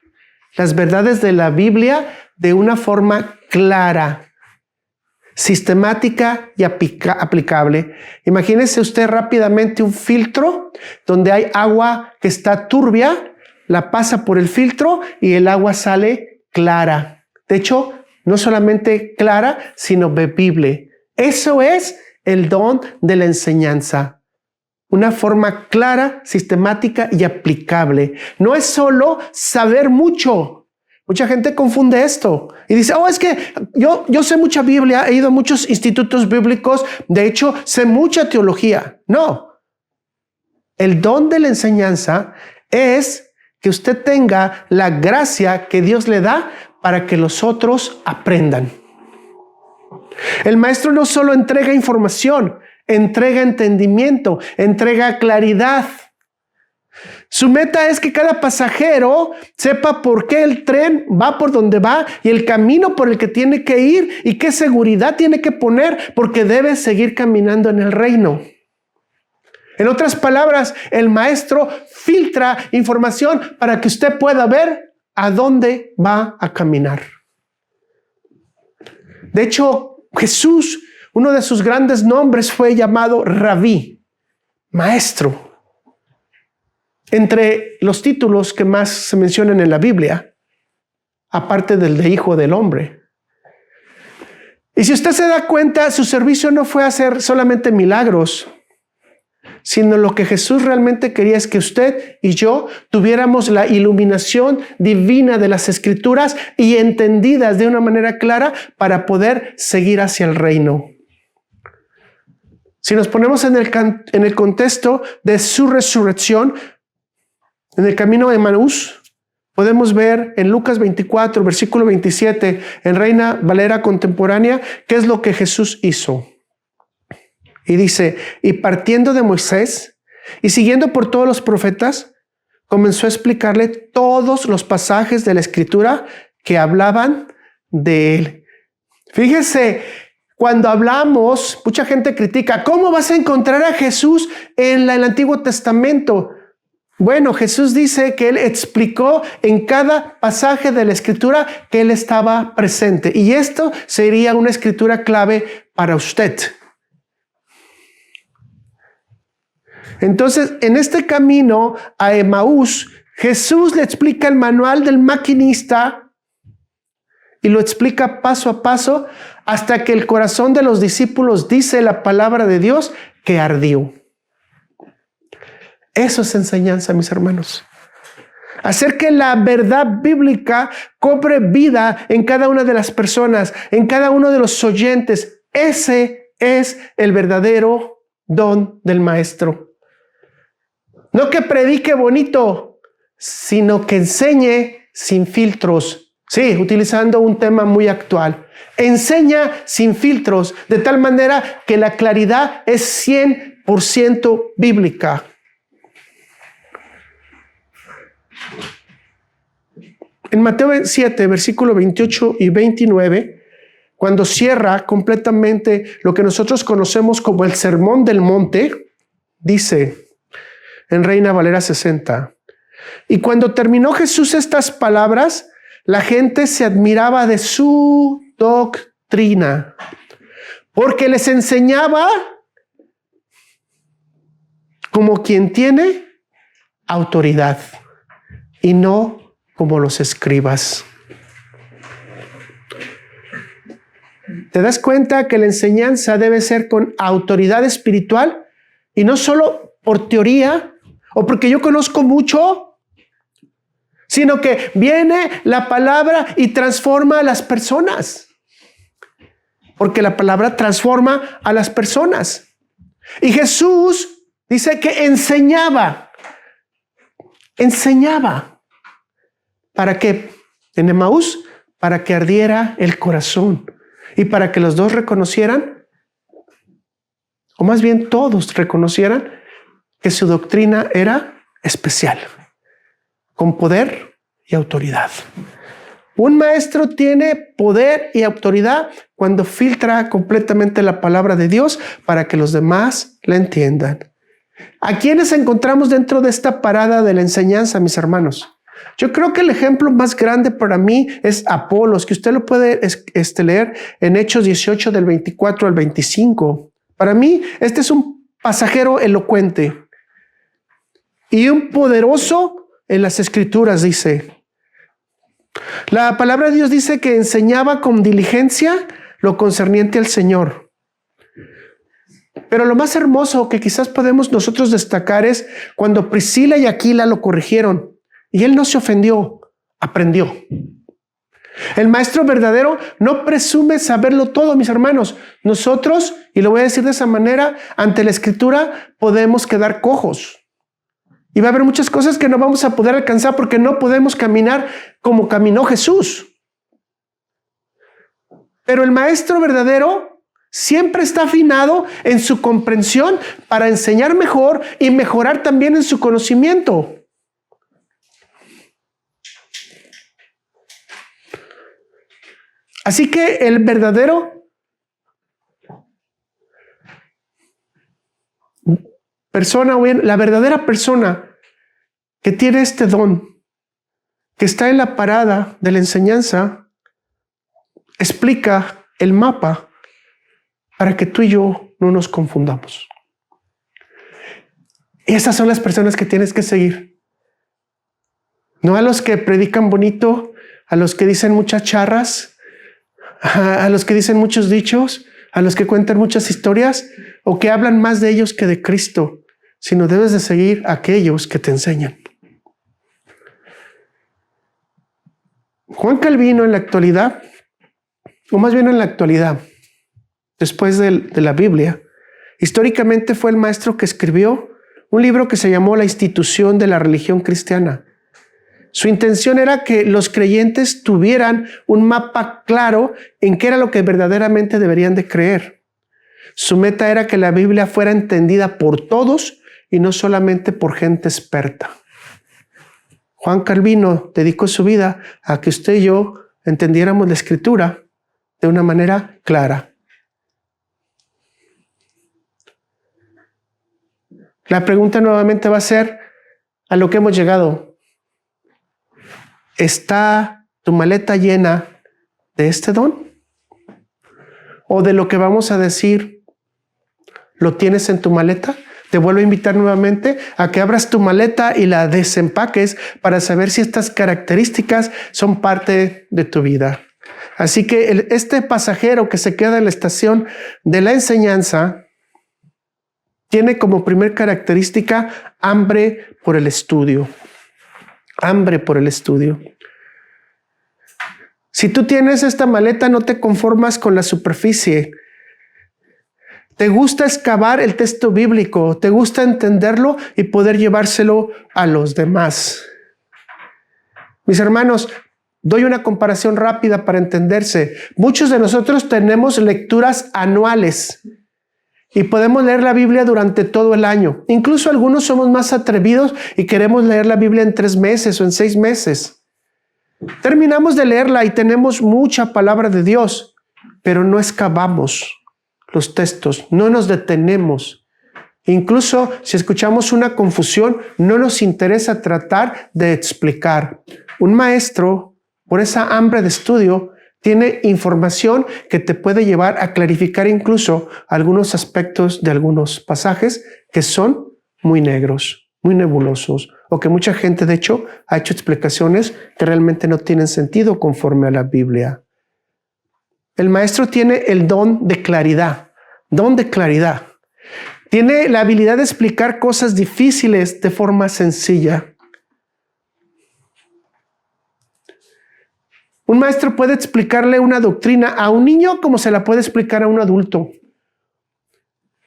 las verdades de la Biblia de una forma clara, sistemática y aplicable. Imagínese usted rápidamente un filtro donde hay agua que está turbia, la pasa por el filtro y el agua sale clara. De hecho, no solamente clara, sino bebible. Eso es el don de la enseñanza. Una forma clara, sistemática y aplicable. No es solo saber mucho. Mucha gente confunde esto y dice, es que yo sé mucha Biblia, he ido a muchos institutos bíblicos, de hecho, sé mucha teología. No. El don de la enseñanza es que usted tenga la gracia que Dios le da para que los otros aprendan. El maestro no solo entrega información, entrega entendimiento, entrega claridad. Su meta es que cada pasajero sepa por qué el tren va por donde va y el camino por el que tiene que ir y qué seguridad tiene que poner porque debe seguir caminando en el reino. En otras palabras, el maestro filtra información para que usted pueda ver a dónde va a caminar. De hecho, Jesús, uno de sus grandes nombres fue llamado Rabí, maestro. Entre los títulos que más se mencionan en la Biblia, aparte del de Hijo del Hombre. Y si usted se da cuenta, su servicio no fue hacer solamente milagros, sino lo que Jesús realmente quería es que usted y yo tuviéramos la iluminación divina de las Escrituras y entendidas de una manera clara para poder seguir hacia el reino. Si nos ponemos en el contexto de su resurrección, en el camino de Emaús, podemos ver en Lucas 24, versículo 27, en Reina Valera contemporánea, qué es lo que Jesús hizo. Y dice, y partiendo de Moisés y siguiendo por todos los profetas, comenzó a explicarle todos los pasajes de la Escritura que hablaban de él. Fíjese, cuando hablamos, mucha gente critica, ¿cómo vas a encontrar a Jesús en el Antiguo Testamento? Bueno, Jesús dice que Él explicó en cada pasaje de la Escritura que Él estaba presente. Y esto sería una escritura clave para usted. Entonces, en este camino a Emaús, Jesús le explica el manual del maquinista y lo explica paso a paso hasta que el corazón de los discípulos dice la palabra de Dios que ardió. Eso es enseñanza, mis hermanos. Hacer que la verdad bíblica cobre vida en cada una de las personas, en cada uno de los oyentes. Ese es el verdadero don del maestro. No que predique bonito, sino que enseñe sin filtros. Sí, utilizando un tema muy actual. Enseña sin filtros, de tal manera que la claridad es 100% bíblica. En Mateo 7, versículo 28 y 29, cuando cierra completamente lo que nosotros conocemos como el Sermón del Monte, dice en Reina Valera 60, y cuando terminó Jesús estas palabras, la gente se admiraba de su doctrina, porque les enseñaba como quien tiene autoridad y no como los escribas. ¿Te das cuenta que la enseñanza debe ser con autoridad espiritual y no solo por teoría o porque yo conozco mucho, sino que viene la palabra y transforma a las personas? Porque la palabra transforma a las personas. Y Jesús dice que enseñaba. ¿Para qué? En Emaús, para que ardiera el corazón y para que los dos reconocieran, o más bien todos reconocieran, que su doctrina era especial, con poder y autoridad. Un maestro tiene poder y autoridad cuando filtra completamente la palabra de Dios para que los demás la entiendan. ¿A quiénes encontramos dentro de esta parada de la enseñanza, mis hermanos? Yo creo que el ejemplo más grande para mí es Apolos, que usted lo puede leer en Hechos 18 del 24 al 25. Para mí, este es un pasajero elocuente y un poderoso en las Escrituras, dice. La palabra de Dios dice que enseñaba con diligencia lo concerniente al Señor. Pero lo más hermoso que quizás podemos nosotros destacar es cuando Priscila y Aquila lo corrigieron y él no se ofendió, aprendió. El maestro verdadero no presume saberlo todo, mis hermanos. Nosotros, y lo voy a decir de esa manera, ante la Escritura podemos quedar cojos. Y va a haber muchas cosas que no vamos a poder alcanzar porque no podemos caminar como caminó Jesús. Pero el maestro verdadero siempre está afinado en su comprensión para enseñar mejor y mejorar también en su conocimiento. Así que el verdadero persona, o bien, la verdadera persona que tiene este don, que está en la parada de la enseñanza, explica el mapa para que tú y yo no nos confundamos. Y esas son las personas que tienes que seguir. No a los que predican bonito, a los que dicen muchas charras, a los que dicen muchos dichos, a los que cuentan muchas historias o que hablan más de ellos que de Cristo, sino debes de seguir a aquellos que te enseñan. Juan Calvino en la actualidad, o más bien en la actualidad, después de la Biblia, históricamente fue el maestro que escribió un libro que se llamó La Institución de la Religión Cristiana. Su intención era que los creyentes tuvieran un mapa claro en qué era lo que verdaderamente deberían de creer. Su meta era que la Biblia fuera entendida por todos y no solamente por gente experta. Juan Calvino dedicó su vida a que usted y yo entendiéramos la Escritura de una manera clara. La pregunta nuevamente va a ser a lo que hemos llegado. ¿Está tu maleta llena de este don? ¿O de lo que vamos a decir, lo tienes en tu maleta? Te vuelvo a invitar nuevamente a que abras tu maleta y la desempaques para saber si estas características son parte de tu vida. Así que este pasajero que se queda en la estación de la enseñanza tiene como primer característica hambre por el estudio. Hambre por el estudio. Si tú tienes esta maleta, no te conformas con la superficie. Te gusta excavar el texto bíblico, te gusta entenderlo y poder llevárselo a los demás. Mis hermanos, doy una comparación rápida para entenderse. Muchos de nosotros tenemos lecturas anuales y podemos leer la Biblia durante todo el año. Incluso algunos somos más atrevidos y queremos leer la Biblia en 3 meses o en 6 meses. Terminamos de leerla y tenemos mucha palabra de Dios, pero no excavamos los textos, no nos detenemos. Incluso si escuchamos una confusión, no nos interesa tratar de explicar. Un maestro, por esa hambre de estudio, tiene información que te puede llevar a clarificar incluso algunos aspectos de algunos pasajes que son muy negros, muy nebulosos, o que mucha gente, de hecho, ha hecho explicaciones que realmente no tienen sentido conforme a la Biblia. El maestro tiene el don de claridad, Tiene la habilidad de explicar cosas difíciles de forma sencilla. Un maestro puede explicarle una doctrina a un niño como se la puede explicar a un adulto.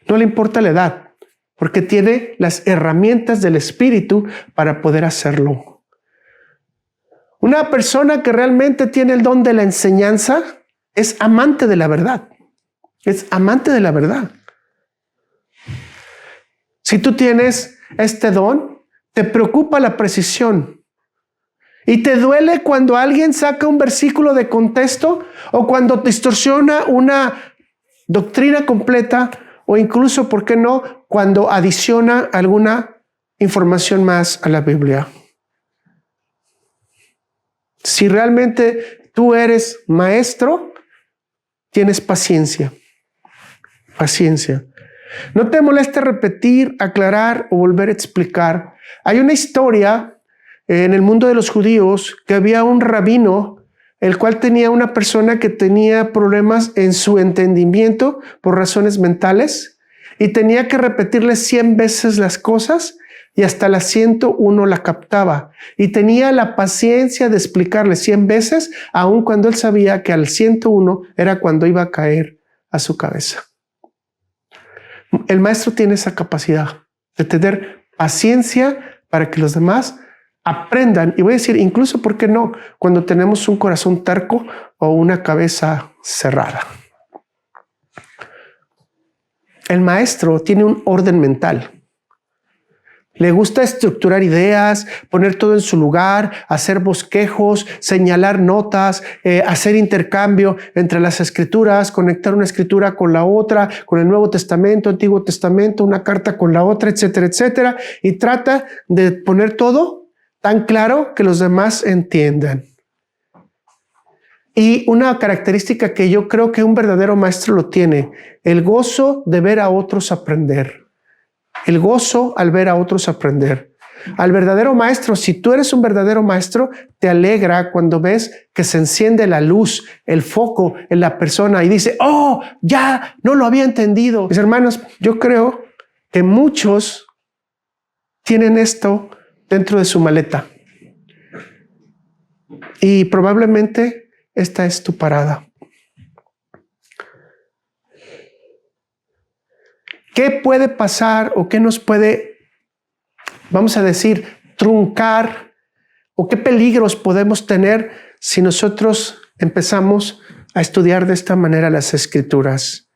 No le importa la edad, porque tiene las herramientas del Espíritu para poder hacerlo. Una persona que realmente tiene el don de la enseñanza es amante de la verdad. Es amante de la verdad. Si tú tienes este don, te preocupa la precisión. Y te duele cuando alguien saca un versículo de contexto o cuando distorsiona una doctrina completa o incluso, ¿por qué no?, cuando adiciona alguna información más a la Biblia. Si realmente tú eres maestro, tienes paciencia. Paciencia. No te moleste repetir, aclarar o volver a explicar. Hay una historia en el mundo de los judíos que había un rabino, el cual tenía una persona que tenía problemas en su entendimiento por razones mentales, y tenía que repetirle 100 veces las cosas y hasta la 101 la captaba. Y tenía la paciencia de explicarle 100 veces, aun cuando él sabía que al 101 era cuando iba a caer a su cabeza. El maestro tiene esa capacidad de tener paciencia para que los demás aprendan. Y voy a decir, incluso, ¿por qué no? Cuando tenemos un corazón terco o una cabeza cerrada. El maestro tiene un orden mental. Le gusta estructurar ideas, poner todo en su lugar, hacer bosquejos, señalar notas, hacer intercambio entre las escrituras, conectar una escritura con la otra, con el Nuevo Testamento, Antiguo Testamento, una carta con la otra, etcétera, etcétera. Y trata de poner todo tan claro que los demás entiendan. Y una característica que yo creo que un verdadero maestro lo tiene, el gozo de ver a otros aprender. El gozo al ver a otros aprender. Al verdadero maestro, si tú eres un verdadero maestro, te alegra cuando ves que se enciende la luz, el foco en la persona y dice, oh, ya no lo había entendido. Mis hermanos, yo creo que muchos tienen esto dentro de su maleta. Y probablemente esta es tu parada. ¿Qué puede pasar o qué nos puede, vamos a decir, truncar o qué peligros podemos tener si nosotros empezamos a estudiar de esta manera las escrituras?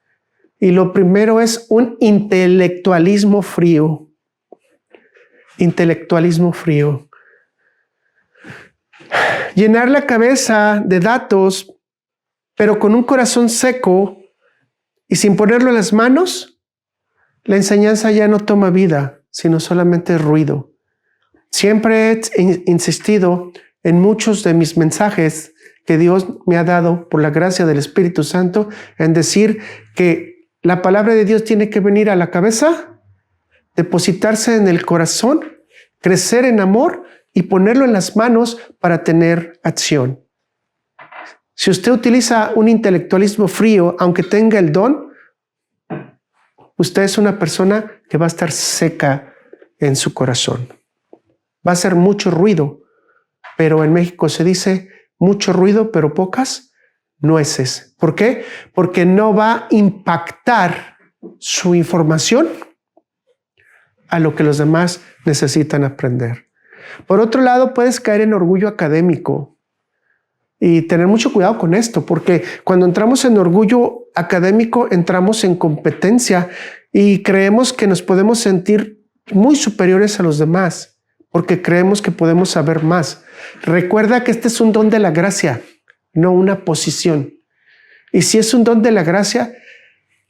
Y lo primero es un intelectualismo frío. Intelectualismo frío. Llenar la cabeza de datos, pero con un corazón seco y sin ponerlo en las manos. La enseñanza ya no toma vida, sino solamente ruido. Siempre he insistido en muchos de mis mensajes que Dios me ha dado por la gracia del Espíritu Santo en decir que la palabra de Dios tiene que venir a la cabeza, depositarse en el corazón, crecer en amor y ponerlo en las manos para tener acción. Si usted utiliza un intelectualismo frío, aunque tenga el don, usted es una persona que va a estar seca en su corazón. Va a hacer mucho ruido, pero en México se dice mucho ruido, pero pocas nueces. ¿Por qué? Porque no va a impactar su información a lo que los demás necesitan aprender. Por otro lado, puedes caer en orgullo académico. Y tener mucho cuidado con esto, porque cuando entramos en orgullo académico, entramos en competencia y creemos que nos podemos sentir muy superiores a los demás, porque creemos que podemos saber más. Recuerda que este es un don de la gracia, no una posición. Y si es un don de la gracia,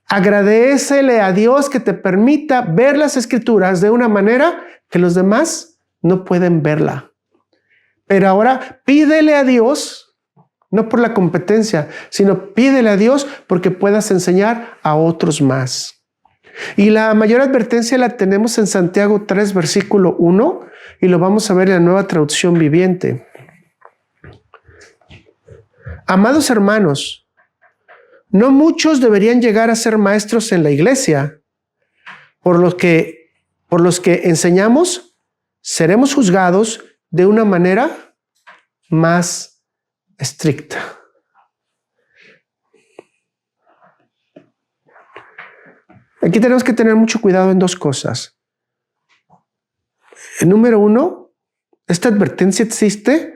agradécele a Dios que te permita ver las escrituras de una manera que los demás no pueden verla. Pero ahora pídele a Dios, no por la competencia, sino pídele a Dios porque puedas enseñar a otros más. Y la mayor advertencia la tenemos en Santiago 3, versículo 1, y lo vamos a ver en la Nueva Traducción Viviente. Amados hermanos, no muchos deberían llegar a ser maestros en la iglesia. Por los que enseñamos, seremos juzgados de una manera más estricta. Aquí tenemos que tener mucho cuidado en dos cosas. El número uno, esta advertencia existe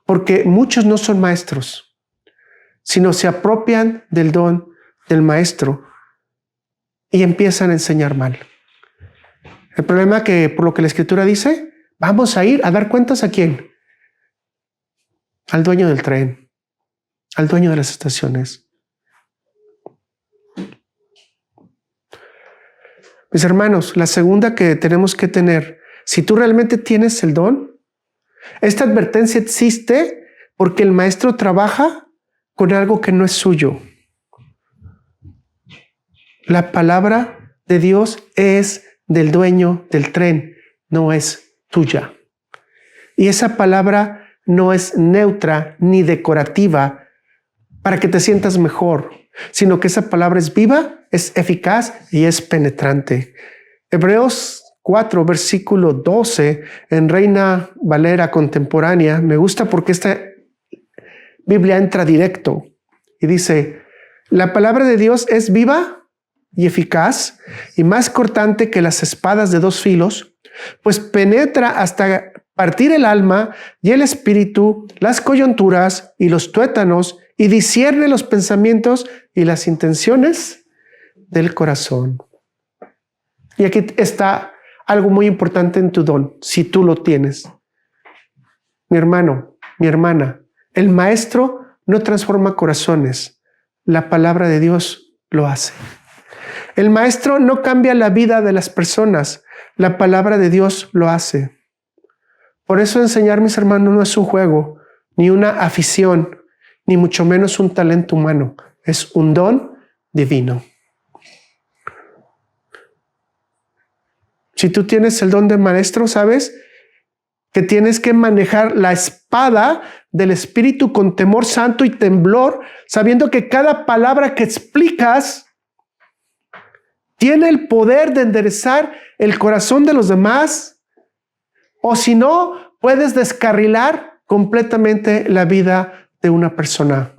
porque muchos no son maestros, sino se apropian del don del maestro y empiezan a enseñar mal. El problema es que, por lo que la Escritura dice, vamos a ir a dar cuentas ¿a quién? Al dueño del tren, al dueño de las estaciones. Mis hermanos, la segunda que tenemos que tener, si tú realmente tienes el don, esta advertencia existe porque el maestro trabaja con algo que no es suyo. La palabra de Dios es del dueño del tren, no es tuya. Y esa palabra no es neutra ni decorativa para que te sientas mejor. sino que esa palabra es viva, es eficaz y es penetrante. Hebreos 4, versículo 12, en Reina Valera contemporánea, me gusta porque esta Biblia entra directo y dice, la palabra de Dios es viva y eficaz y más cortante que las espadas de 2 filos, pues penetra hasta partir el alma y el espíritu, las coyunturas y los tuétanos, y discierne los pensamientos y las intenciones del corazón. Y aquí está algo muy importante en tu don, si tú lo tienes. Mi hermano, mi hermana, el maestro no transforma corazones, la palabra de Dios lo hace. El maestro no cambia la vida de las personas, la palabra de Dios lo hace. Por eso enseñar, mis hermanos, no es un juego, ni una afición, ni mucho menos un talento humano. Es un don divino. Si tú tienes el don de maestro, sabes que tienes que manejar la espada del Espíritu con temor santo y temblor, sabiendo que cada palabra que explicas tiene el poder de enderezar el corazón de los demás, o si no, puedes descarrilar completamente la vida de una persona,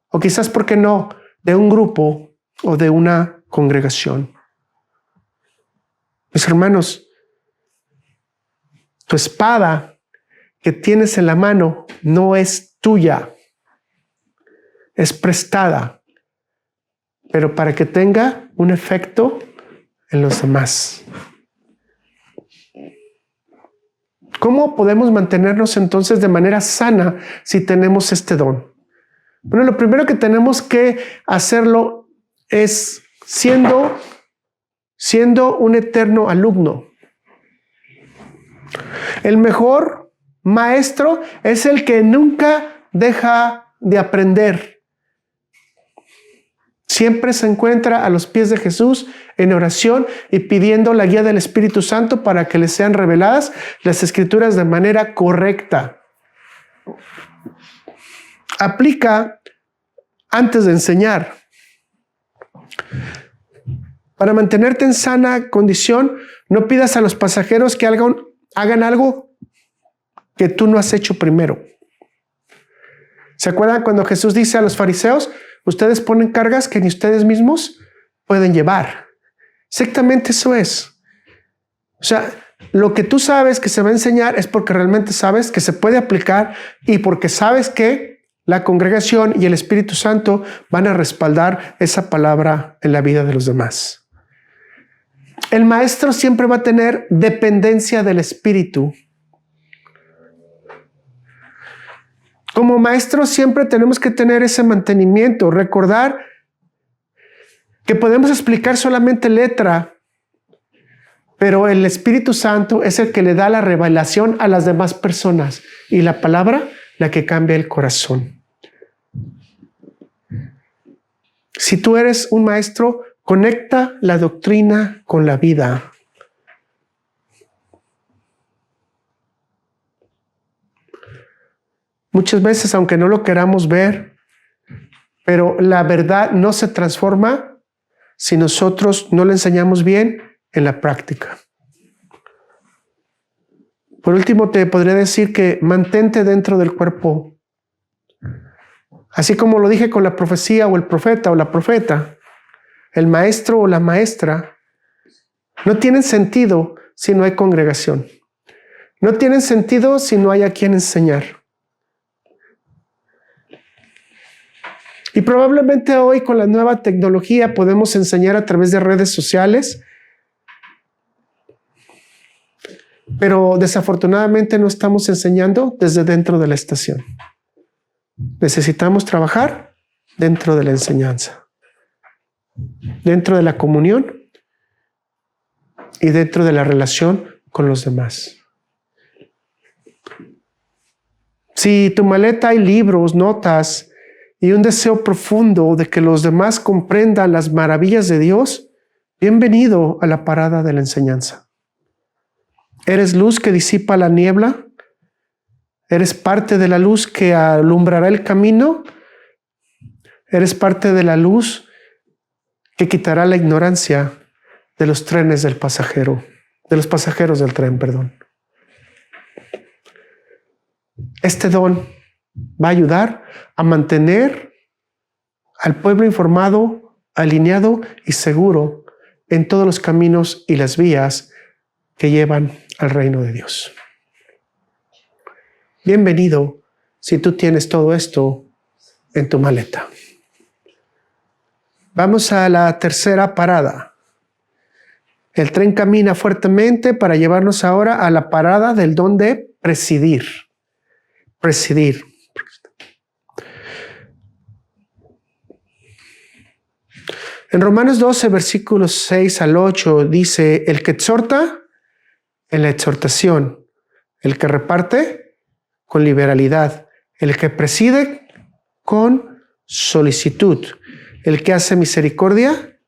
o quizás, ¿por qué no?, de un grupo o de una congregación. Mis hermanos, tu espada que tienes en la mano no es tuya, es prestada, pero para que tenga un efecto en los demás. ¿Cómo podemos mantenernos entonces de manera sana si tenemos este don? Bueno, lo primero que tenemos que hacerlo es siendo un eterno alumno. El mejor maestro es el que nunca deja de aprender. Siempre se encuentra a los pies de Jesús en oración y pidiendo la guía del Espíritu Santo para que le sean reveladas las Escrituras de manera correcta. Aplica antes de enseñar. Para mantenerte en sana condición, no pidas a los pasajeros que hagan algo que tú no has hecho primero. ¿Se acuerdan cuando Jesús dice a los fariseos, ustedes ponen cargas que ni ustedes mismos pueden llevar? Exactamente eso es. O sea, lo que tú sabes que se va a enseñar es porque realmente sabes que se puede aplicar y porque sabes que la congregación y el Espíritu Santo van a respaldar esa palabra en la vida de los demás. El maestro siempre va a tener dependencia del Espíritu. Como maestros siempre tenemos que tener ese mantenimiento, recordar que podemos explicar solamente letra, pero el Espíritu Santo es el que le da la revelación a las demás personas y la palabra la que cambia el corazón. Si tú eres un maestro, conecta la doctrina con la vida. Muchas veces, aunque no lo queramos ver, pero la verdad no se transforma si nosotros no le enseñamos bien en la práctica. Por último, te podría decir que mantente dentro del cuerpo. Así como lo dije con la profecía o el profeta o la profeta, el maestro o la maestra, no tienen sentido si no hay congregación. No tienen sentido si no hay a quien enseñar. Y probablemente hoy con la nueva tecnología podemos enseñar a través de redes sociales, pero desafortunadamente no estamos enseñando desde dentro de la estación. Necesitamos trabajar dentro de la enseñanza, dentro de la comunión y dentro de la relación con los demás. Si tu maleta hay libros, notas y un deseo profundo de que los demás comprendan las maravillas de Dios, bienvenido a la parada de la enseñanza. ¿Eres luz que disipa la niebla? ¿Eres parte de la luz que alumbrará el camino? Eres parte de la luz que quitará la ignorancia de los trenes del pasajero, de los pasajeros del tren, perdón. Este don va a ayudar a mantener al pueblo informado, alineado y seguro en todos los caminos y las vías que llevan al reino de Dios. Bienvenido si tú tienes todo esto en tu maleta. Vamos a la tercera parada. El tren camina fuertemente para llevarnos ahora a la parada del don de presidir. Presidir. En Romanos 12, versículos 6 al 8, dice: el que exhorta, en la exhortación; el que reparte, con liberalidad; el que preside, con solicitud; el que hace misericordia,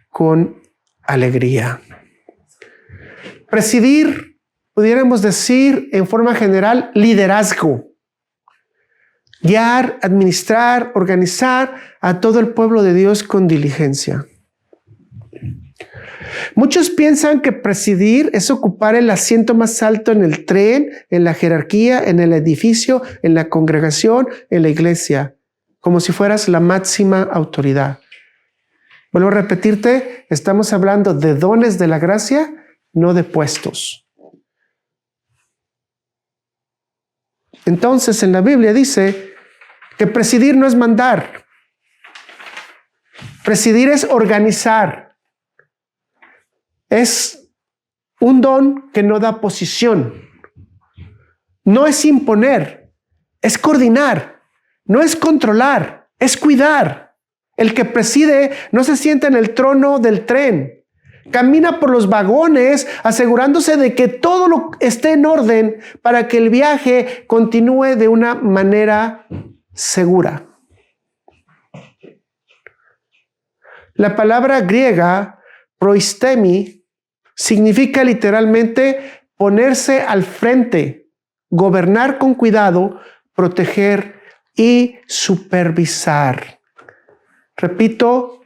con alegría. Presidir, pudiéramos decir en forma general, liderazgo. Guiar, administrar, organizar a todo el pueblo de Dios con diligencia. Muchos piensan que presidir es ocupar el asiento más alto en el tren, en la jerarquía, en el edificio, en la congregación, en la iglesia, como si fueras la máxima autoridad. Vuelvo a repetirte, estamos hablando de dones de la gracia, no de puestos. Entonces, en la Biblia dice que presidir no es mandar. Presidir es organizar. Es un don que no da posición. No es imponer, es coordinar. No es controlar, es cuidar. El que preside no se sienta en el trono del tren. Camina por los vagones asegurándose de que todo esté en orden para que el viaje continúe de una manera segura. La palabra griega proistemi significa literalmente ponerse al frente, gobernar con cuidado, proteger y supervisar. Repito,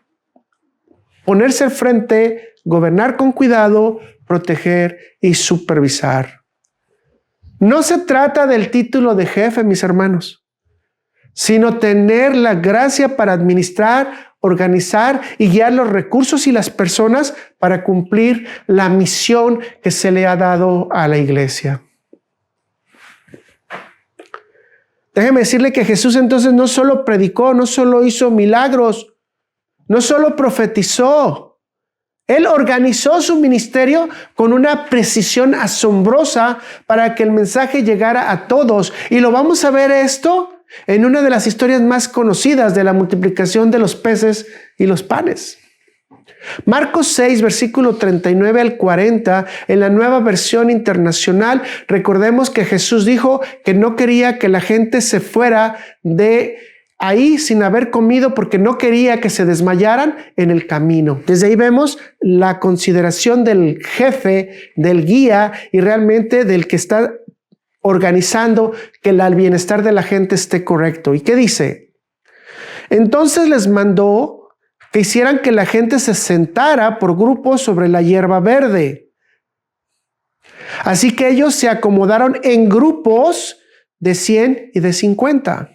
ponerse al frente, gobernar con cuidado, proteger y supervisar. No se trata del título de jefe, mis hermanos, sino tener la gracia para administrar, organizar y guiar los recursos y las personas para cumplir la misión que se le ha dado a la iglesia. Déjeme decirle que Jesús entonces no solo predicó, no solo hizo milagros, no solo profetizó. Él organizó su ministerio con una precisión asombrosa para que el mensaje llegara a todos. Y lo vamos a ver esto en una de las historias más conocidas de la multiplicación de los peces y los panes. Marcos 6, versículo 39 al 40, en la Nueva Versión Internacional, recordemos que Jesús dijo que no quería que la gente se fuera de ahí sin haber comido porque no quería que se desmayaran en el camino. Desde ahí vemos la consideración del jefe, del guía y realmente del que está organizando que el bienestar de la gente esté correcto. ¿Y qué dice? Entonces les mandó que hicieran que la gente se sentara por grupos sobre la hierba verde. Así que ellos se acomodaron en grupos de 100 y de 50.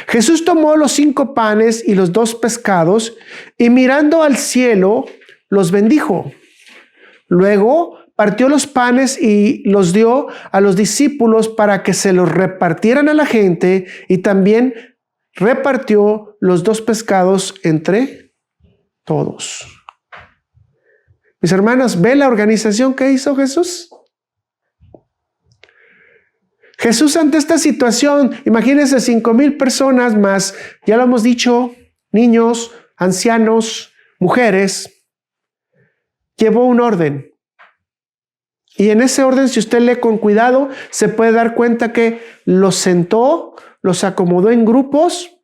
Jesús tomó los 5 panes y los 2 pescados y mirando al cielo los bendijo. Luego partió los panes y los dio a los discípulos para que se los repartieran a la gente y también repartió los 2 pescados entre todos. Mis hermanos, ¿ve la organización que hizo Jesús? Jesús ante esta situación, imagínense 5,000 personas más, ya lo hemos dicho, niños, ancianos, mujeres, llevó un orden. Y en ese orden, si usted lee con cuidado, se puede dar cuenta que los sentó, los acomodó en grupos,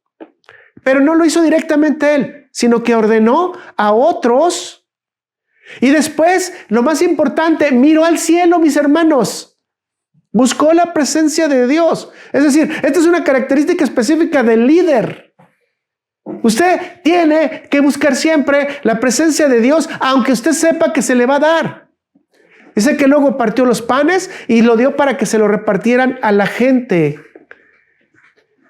pero no lo hizo directamente él, sino que ordenó a otros. Y después, lo más importante, miró al cielo, mis hermanos. Buscó la presencia de Dios. Es decir, esta es una característica específica del líder. Usted tiene que buscar siempre la presencia de Dios, aunque usted sepa que se le va a dar. Dice que luego partió los panes y lo dio para que se lo repartieran a la gente.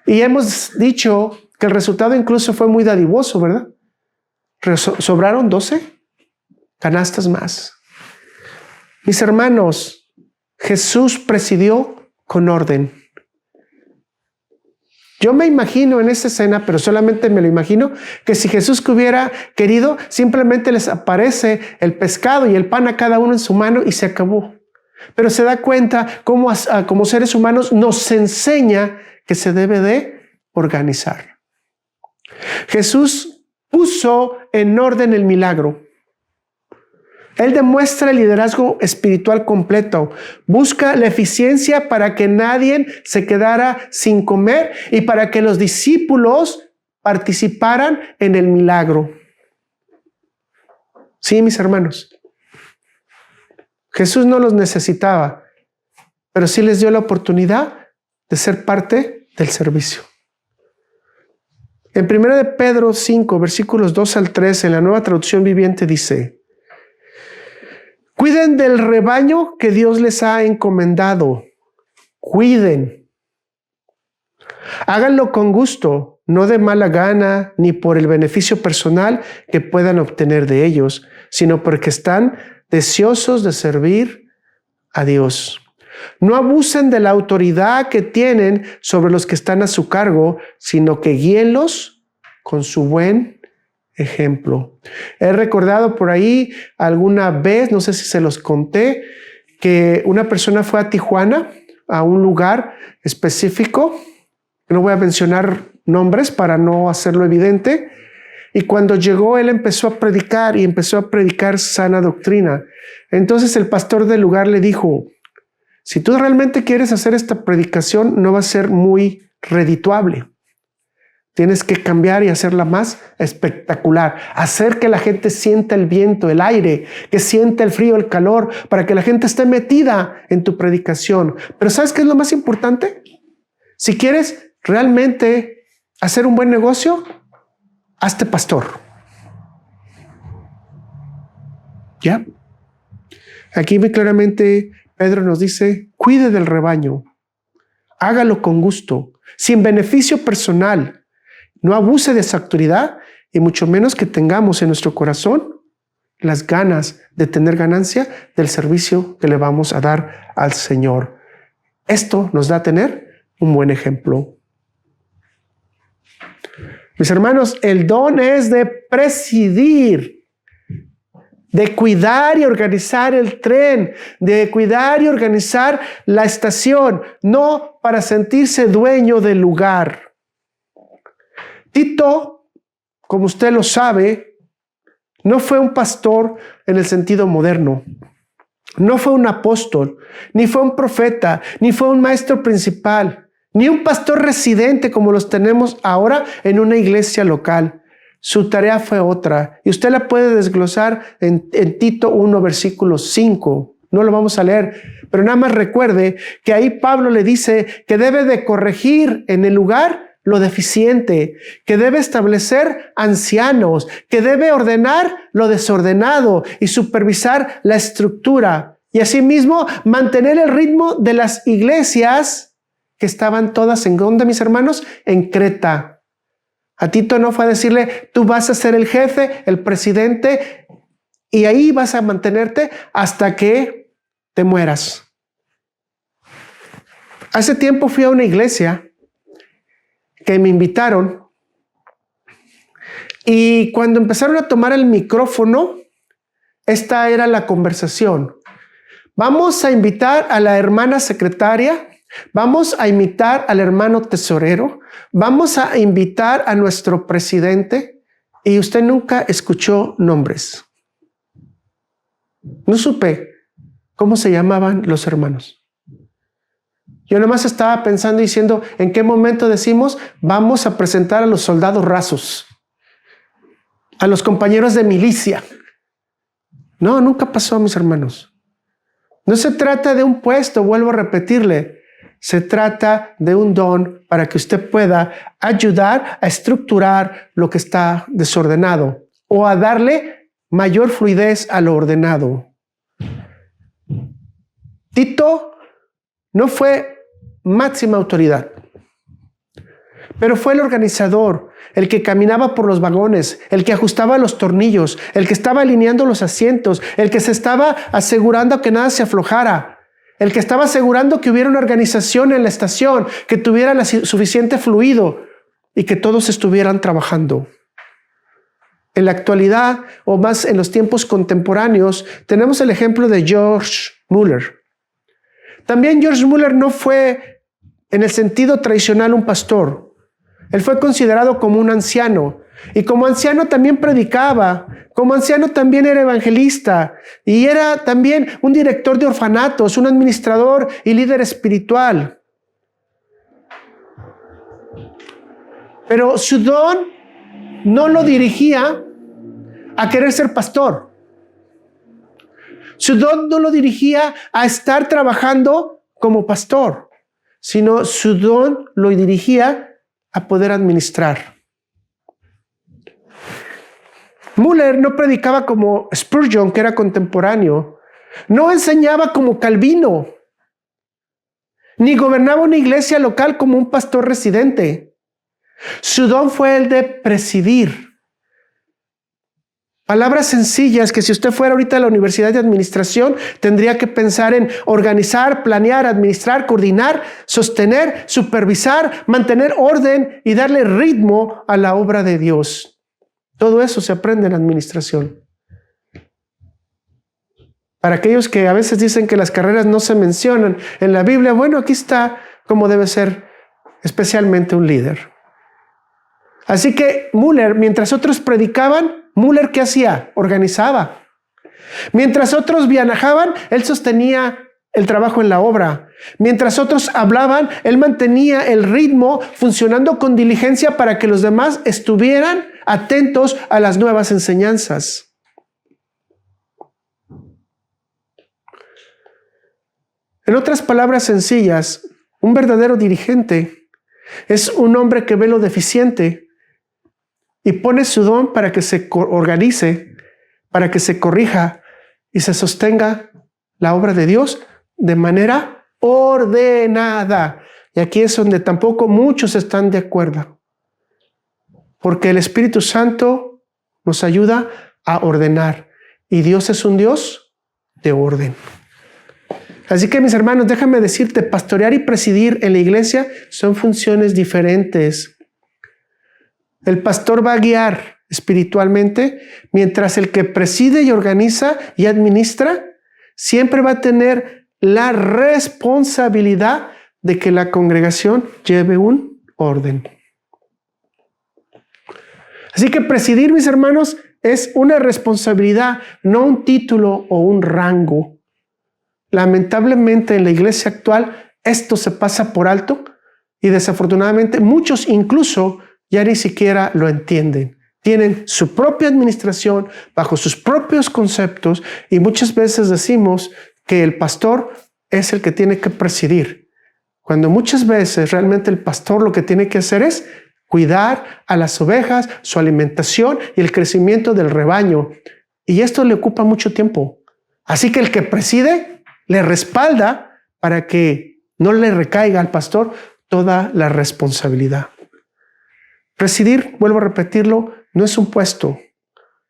Y hemos dicho que el resultado incluso fue muy dadivoso, ¿verdad? Sobraron 12 canastas más. Mis hermanos, Jesús presidió con orden. Yo me imagino en esa escena, pero solamente me lo imagino, que si Jesús que hubiera querido, simplemente les aparece el pescado y el pan a cada uno en su mano y se acabó. Pero se da cuenta cómo como seres humanos nos enseña que se debe de organizar. Jesús puso en orden el milagro. Él demuestra el liderazgo espiritual completo. Busca la eficiencia para que nadie se quedara sin comer y para que los discípulos participaran en el milagro. Sí, mis hermanos. Jesús no los necesitaba, pero sí les dio la oportunidad de ser parte del servicio. En 1 de Pedro 5, versículos 2 al 3, en la Nueva Traducción Viviente dice: cuiden del rebaño que Dios les ha encomendado. Cuiden. Háganlo con gusto, no de mala gana, ni por el beneficio personal que puedan obtener de ellos, sino porque están deseosos de servir a Dios. No abusen de la autoridad que tienen sobre los que están a su cargo, sino que guíenlos con su buen ejemplo. He recordado por ahí alguna vez, no sé si se los conté, que una persona fue a Tijuana, a un lugar específico. No voy a mencionar nombres para no hacerlo evidente. Y cuando llegó, él empezó a predicar y empezó a predicar sana doctrina. Entonces el pastor del lugar le dijo: si tú realmente quieres hacer esta predicación, no va a ser muy redituable. Tienes que cambiar y hacerla más espectacular. Hacer que la gente sienta el viento, el aire, que sienta el frío, el calor, para que la gente esté metida en tu predicación. Pero ¿sabes qué es lo más importante? Si quieres realmente hacer un buen negocio, hazte pastor. ¿Ya? Aquí muy claramente Pedro nos dice: cuide del rebaño. Hágalo con gusto, sin beneficio personal. No abuse de esa autoridad y mucho menos que tengamos en nuestro corazón las ganas de tener ganancia del servicio que le vamos a dar al Señor. Esto nos da a tener un buen ejemplo. Mis hermanos, el don es de presidir, de cuidar y organizar el tren, de cuidar y organizar la estación, no para sentirse dueño del lugar. Tito, como usted lo sabe, no fue un pastor en el sentido moderno. No fue un apóstol, ni fue un profeta, ni fue un maestro principal, ni un pastor residente como los tenemos ahora en una iglesia local. Su tarea fue otra, y usted la puede desglosar en Tito 1, versículo 5. No lo vamos a leer, pero nada más recuerde que ahí Pablo le dice que debe de corregir en el lugar lo deficiente, que debe establecer ancianos, que debe ordenar lo desordenado y supervisar la estructura, y asimismo mantener el ritmo de las iglesias que estaban todas en ¿dónde, mis hermanos? En Creta. A Tito no fue a decirle: tú vas a ser el jefe, el presidente, y ahí vas a mantenerte hasta que te mueras. Hace tiempo fui a una iglesia que me invitaron, y cuando empezaron a tomar el micrófono, esta era la conversación: vamos a invitar a la hermana secretaria, vamos a invitar al hermano tesorero, vamos a invitar a nuestro presidente, y usted nunca escuchó nombres. No supe cómo se llamaban los hermanos. Yo nomás estaba pensando y diciendo: ¿en qué momento decimos vamos a presentar a los soldados rasos, a los compañeros de milicia? No, nunca pasó, mis hermanos. No se trata de un puesto, vuelvo a repetirle. Se trata de un don para que usted pueda ayudar a estructurar lo que está desordenado o a darle mayor fluidez a lo ordenado. Tito no fue máxima autoridad, pero fue el organizador, el que caminaba por los vagones, el que ajustaba los tornillos, el que estaba alineando los asientos, el que se estaba asegurando que nada se aflojara, el que estaba asegurando que hubiera una organización en la estación, que tuviera suficiente fluido y que todos estuvieran trabajando. En la actualidad, o más en los tiempos contemporáneos, tenemos el ejemplo de George Mueller. También George Mueller no fue en el sentido tradicional un pastor. Él fue considerado como un anciano, y como anciano también predicaba, como anciano también era evangelista, y era también un director de orfanatos, un administrador y líder espiritual. Pero su don no lo dirigía a querer ser pastor. Su don no lo dirigía a estar trabajando como pastor, sino su don lo dirigía a poder administrar. Mueller no predicaba como Spurgeon, que era contemporáneo, no enseñaba como Calvino, ni gobernaba una iglesia local como un pastor residente. Su don fue el de presidir. Palabras sencillas que si usted fuera ahorita a la Universidad de Administración, tendría que pensar en organizar, planear, administrar, coordinar, sostener, supervisar, mantener orden y darle ritmo a la obra de Dios. Todo eso se aprende en administración. Para aquellos que a veces dicen que las carreras no se mencionan en la Biblia, bueno, aquí está cómo debe ser especialmente un líder. Así que Mueller, mientras otros predicaban, Mueller, ¿qué hacía? Organizaba. Mientras otros viajaban, él sostenía el trabajo en la obra. Mientras otros hablaban, él mantenía el ritmo funcionando con diligencia para que los demás estuvieran atentos a las nuevas enseñanzas. En otras palabras sencillas, un verdadero dirigente es un hombre que ve lo deficiente y pone su don para que se organice, para que se corrija y se sostenga la obra de Dios de manera ordenada. Y aquí es donde tampoco muchos están de acuerdo, porque el Espíritu Santo nos ayuda a ordenar y Dios es un Dios de orden. Así que, mis hermanos, déjame decirte, pastorear y presidir en la iglesia son funciones diferentes. El pastor va a guiar espiritualmente, mientras el que preside y organiza y administra siempre va a tener la responsabilidad de que la congregación lleve un orden. Así que presidir, mis hermanos, es una responsabilidad, no un título o un rango. Lamentablemente en la iglesia actual esto se pasa por alto y desafortunadamente muchos incluso ya ni siquiera lo entienden. Tienen su propia administración bajo sus propios conceptos y muchas veces decimos que el pastor es el que tiene que presidir, cuando muchas veces realmente el pastor lo que tiene que hacer es cuidar a las ovejas, su alimentación y el crecimiento del rebaño. Y esto le ocupa mucho tiempo. Así que el que preside le respalda para que no le recaiga al pastor toda la responsabilidad. Presidir, vuelvo a repetirlo, no es un puesto,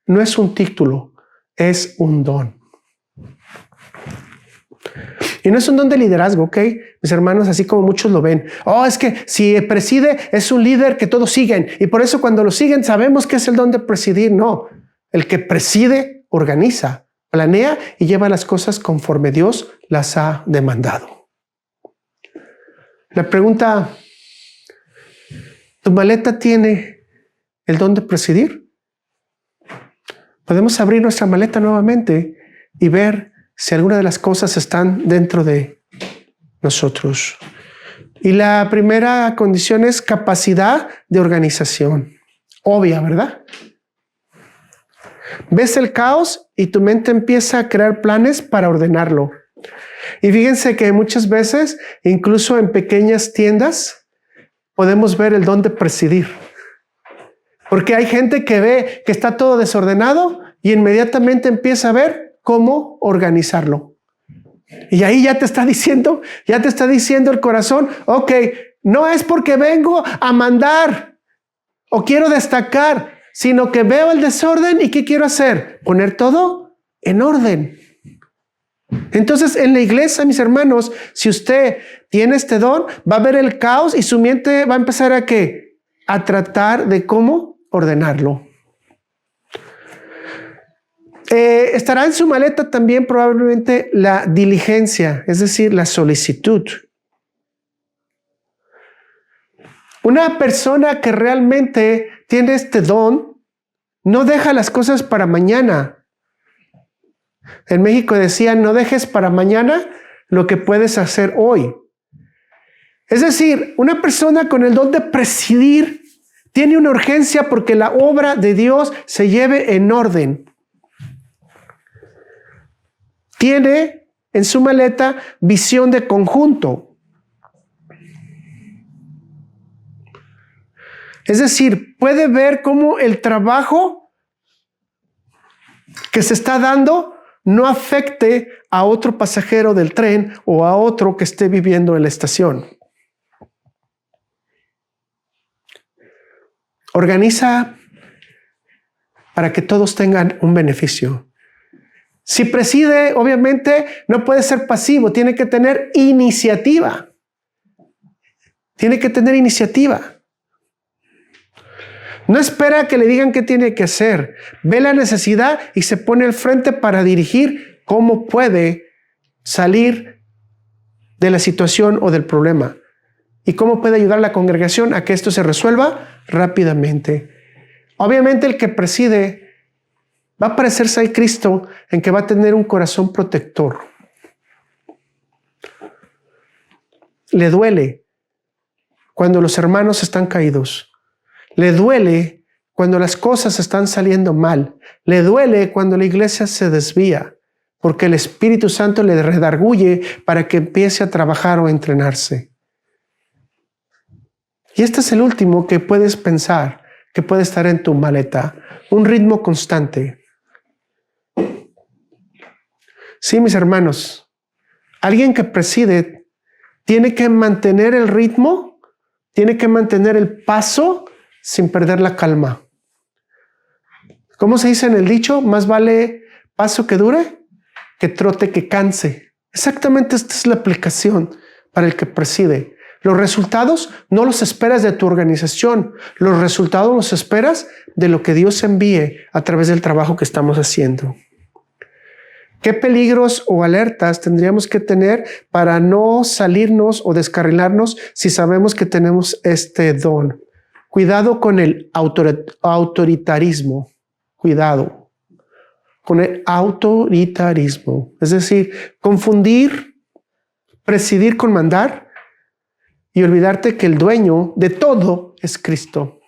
no es un título, es un don. Y no es un don de liderazgo, ¿ok? Mis hermanos, así como muchos lo ven. Oh, es que si preside es un líder que todos siguen. Y por eso cuando lo siguen sabemos que es el don de presidir. No, el que preside organiza, planea y lleva las cosas conforme Dios las ha demandado. La pregunta, ¿tu maleta tiene el don de presidir? Podemos abrir nuestra maleta nuevamente y ver si alguna de las cosas están dentro de nosotros. Y la primera condición es capacidad de organización. Obvia, ¿verdad? Ves el caos y tu mente empieza a crear planes para ordenarlo. Y fíjense que muchas veces, incluso en pequeñas tiendas, podemos ver el don de presidir. Porque hay gente que ve que está todo desordenado y inmediatamente empieza a ver cómo organizarlo. Y ahí ya te está diciendo el corazón, ok, no es porque vengo a mandar o quiero destacar, sino que veo el desorden y ¿qué quiero hacer? Poner todo en orden. Entonces, en la iglesia, mis hermanos, si usted tiene este don, va a ver el caos y su mente va a empezar a ¿qué? A tratar de cómo ordenarlo. Estará en su maleta también probablemente la diligencia, es decir, la solicitud. Una persona que realmente tiene este don no deja las cosas para mañana. En México decían, no dejes para mañana lo que puedes hacer hoy. Es decir, una persona con el don de presidir tiene una urgencia porque la obra de Dios se lleve en orden. Tiene en su maleta visión de conjunto. Es decir, puede ver cómo el trabajo que se está dando no afecte a otro pasajero del tren o a otro que esté viviendo en la estación. Organiza para que todos tengan un beneficio. Si preside, obviamente, no puede ser pasivo, tiene que tener iniciativa. Tiene que tener iniciativa. No espera que le digan qué tiene que hacer. Ve la necesidad y se pone al frente para dirigir cómo puede salir de la situación o del problema. Y cómo puede ayudar a la congregación a que esto se resuelva rápidamente. Obviamente el que preside va a parecerse a Cristo en que va a tener un corazón protector. Le duele cuando los hermanos están caídos. Le duele cuando las cosas están saliendo mal. Le duele cuando la iglesia se desvía, porque el Espíritu Santo le redarguye para que empiece a trabajar o a entrenarse. Y este es el último que puedes pensar, que puede estar en tu maleta. Un ritmo constante. Sí, mis hermanos, alguien que preside tiene que mantener el ritmo, tiene que mantener el paso sin perder la calma. ¿Cómo se dice en el dicho? Más vale paso que dure que trote que canse. Exactamente esta es la aplicación para el que preside. Los resultados no los esperas de tu organización, los resultados los esperas de lo que Dios envíe a través del trabajo que estamos haciendo. ¿Qué peligros o alertas tendríamos que tener para no salirnos o descarrilarnos si sabemos que tenemos este don? Cuidado con el autoritarismo. Cuidado con el autoritarismo. Es decir, confundir, presidir con mandar y olvidarte que el dueño de todo es Cristo.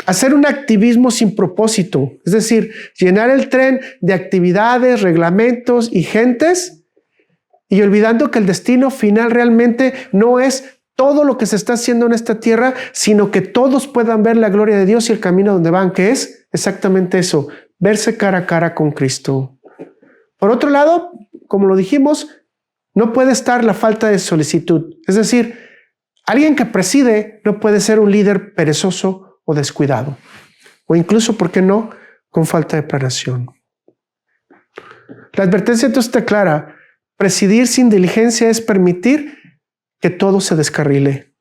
Hacer un activismo sin propósito, es decir, llenar el tren de actividades, reglamentos y gentes y olvidando que el destino final realmente no es todo lo que se está haciendo en esta tierra, sino que todos puedan ver la gloria de Dios y el camino donde van, que es exactamente eso, verse cara a cara con Cristo. Por otro lado, como lo dijimos, no puede estar la falta de solicitud, es decir, alguien que preside no puede ser un líder perezoso o descuidado, o incluso, ¿por qué no?, con falta de planeación. La advertencia entonces está clara: presidir sin diligencia es permitir que todo se descarrile.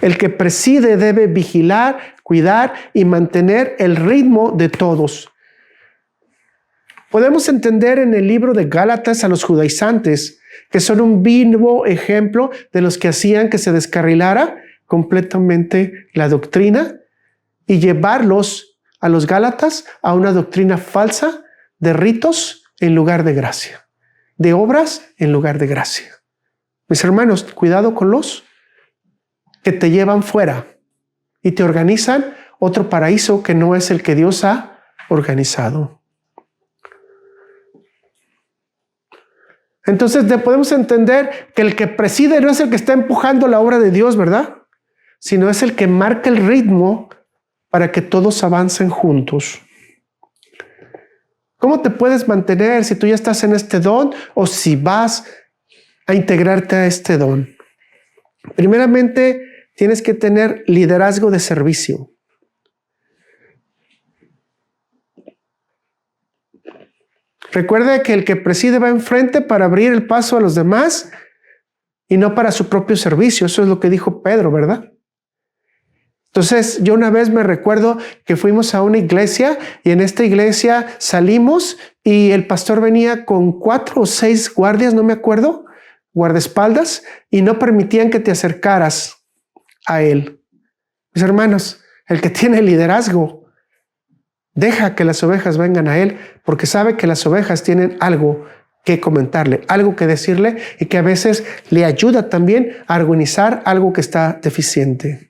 El que preside debe vigilar, cuidar y mantener el ritmo de todos. Podemos entender en el libro de Gálatas a los judaizantes, que son un vivo ejemplo de los que hacían que se descarrilara completamente la doctrina y llevarlos a los Gálatas a una doctrina falsa de ritos en lugar de gracia, de obras en lugar de gracia. Mis hermanos, cuidado con los que te llevan fuera y te organizan otro paraíso que no es el que Dios ha organizado. Entonces podemos entender que el que preside no es el que está empujando la obra de Dios, ¿verdad? Sino es el que marca el ritmo para que todos avancen juntos. ¿Cómo te puedes mantener si tú ya estás en este don o si vas a integrarte a este don? Primeramente, tienes que tener liderazgo de servicio. Recuerda que el que preside va enfrente para abrir el paso a los demás y no para su propio servicio. Eso es lo que dijo Pedro, ¿verdad? Entonces, yo una vez me recuerdo que fuimos a una iglesia y en esta iglesia salimos y el pastor venía con 4 o 6 guardias, no me acuerdo, guardaespaldas, y no permitían que te acercaras a él. Mis hermanos, el que tiene liderazgo deja que las ovejas vengan a él porque sabe que las ovejas tienen algo que comentarle, algo que decirle y que a veces le ayuda también a organizar algo que está deficiente.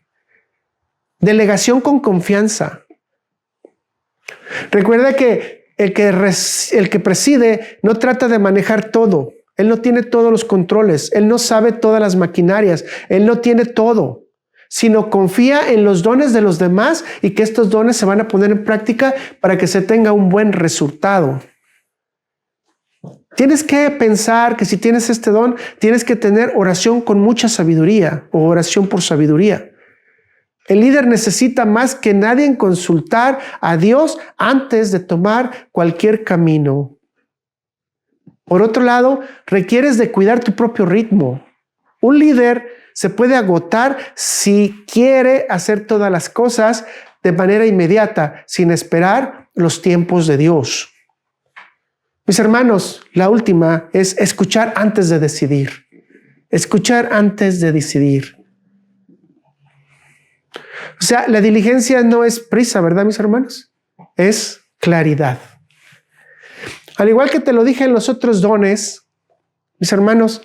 Delegación con confianza. Recuerda que el que preside no trata de manejar todo. Él no tiene todos los controles. Él no sabe todas las maquinarias. Él no tiene todo, sino confía en los dones de los demás y que estos dones se van a poner en práctica para que se tenga un buen resultado. Tienes que pensar que si tienes este don, tienes que tener oración con mucha sabiduría o oración por sabiduría. El líder necesita más que nadie en consultar a Dios antes de tomar cualquier camino. Por otro lado, requieres de cuidar tu propio ritmo. Un líder se puede agotar si quiere hacer todas las cosas de manera inmediata, sin esperar los tiempos de Dios. Mis hermanos, la última es escuchar antes de decidir. Escuchar antes de decidir. O sea, la diligencia no es prisa, ¿verdad, mis hermanos? Es claridad. Al igual que te lo dije en los otros dones, mis hermanos,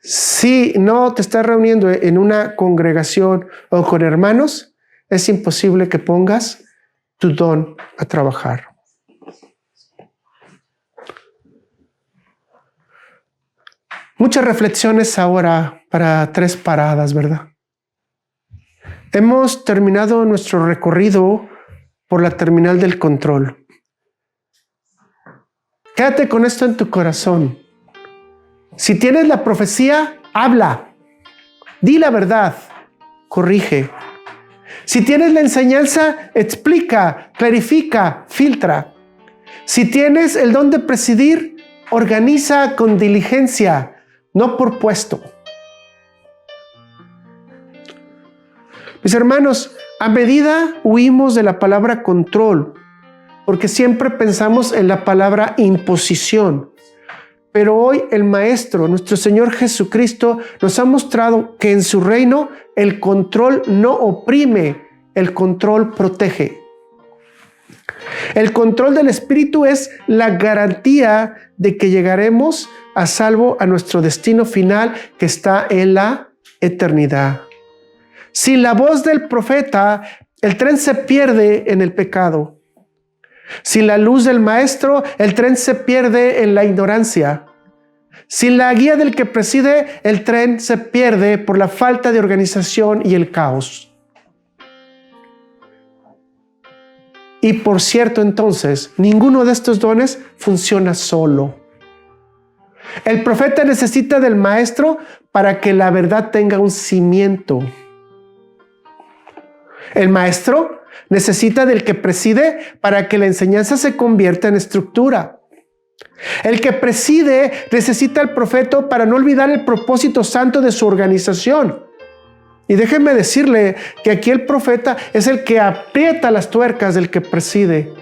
si no te estás reuniendo en una congregación o con hermanos, es imposible que pongas tu don a trabajar. Muchas reflexiones ahora para 3 paradas, ¿verdad? Hemos terminado nuestro recorrido por la terminal del control. Quédate con esto en tu corazón. Si tienes la profecía, habla. Di la verdad. Corrige. Si tienes la enseñanza, explica, clarifica, filtra. Si tienes el don de presidir, organiza con diligencia, no por puesto. Mis hermanos, a medida huimos de la palabra control, porque siempre pensamos en la palabra imposición. Pero hoy el Maestro, nuestro Señor Jesucristo, nos ha mostrado que en su reino el control no oprime, el control protege. El control del Espíritu es la garantía de que llegaremos a salvo a nuestro destino final que está en la eternidad. Sin la voz del profeta, el tren se pierde en el pecado. Sin la luz del Maestro, el tren se pierde en la ignorancia. Sin la guía del que preside, el tren se pierde por la falta de organización y el caos. Y por cierto, entonces, ninguno de estos dones funciona solo. El profeta necesita del Maestro para que la verdad tenga un cimiento. El Maestro necesita del que preside para que la enseñanza se convierta en estructura. El que preside necesita al profeta para no olvidar el propósito santo de su organización. Y déjenme decirle que aquí el profeta es el que aprieta las tuercas del que preside.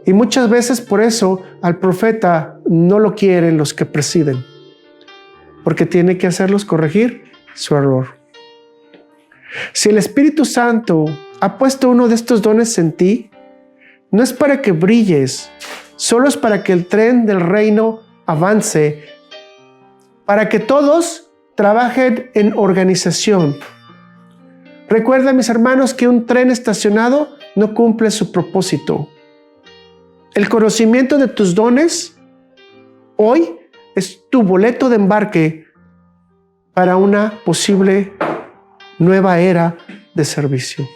Y muchas veces por eso al profeta no lo quieren los que presiden, porque tiene que hacerlos corregir su error. Si el Espíritu Santo ha puesto uno de estos dones en ti, no es para que brilles, solo es para que el tren del reino avance, para que todos trabajen en organización. Recuerda, mis hermanos, que un tren estacionado no cumple su propósito. El conocimiento de tus dones hoy es tu boleto de embarque para una posible nueva era de servicio.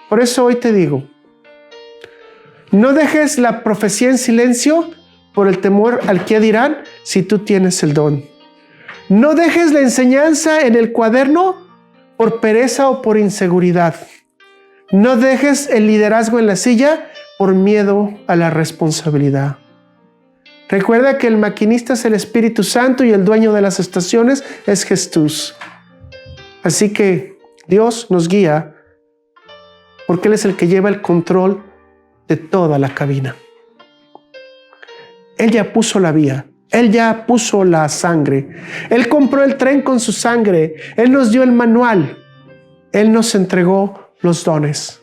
Por eso hoy te digo, no dejes la profecía en silencio por el temor al que dirán si tú tienes el don. No dejes la enseñanza en el cuaderno por pereza o por inseguridad. No dejes el liderazgo en la silla por miedo a la responsabilidad. Recuerda que el maquinista es el Espíritu Santo y el dueño de las estaciones es Jesús. Así que Dios nos guía porque Él es el que lleva el control de toda la cabina. Él ya puso la vía. Él ya puso la sangre. Él compró el tren con su sangre. Él nos dio el manual. Él nos entregó los dones.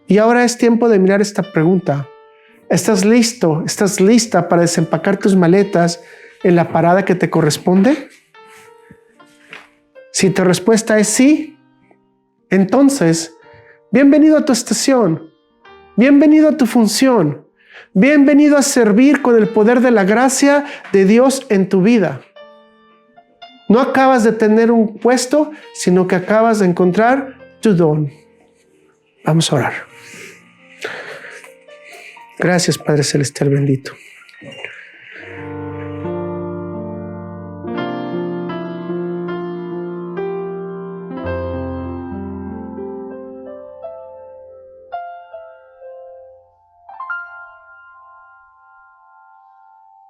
Y ahora es tiempo de mirar esta pregunta. ¿Estás listo? ¿Estás lista para desempacar tus maletas en la parada que te corresponde? Si tu respuesta es sí, entonces, bienvenido a tu estación. Bienvenido a tu función. Bienvenido a servir con el poder de la gracia de Dios en tu vida. No acabas de tener un puesto, sino que acabas de encontrar tu don. Vamos a orar. Gracias, Padre Celestial bendito.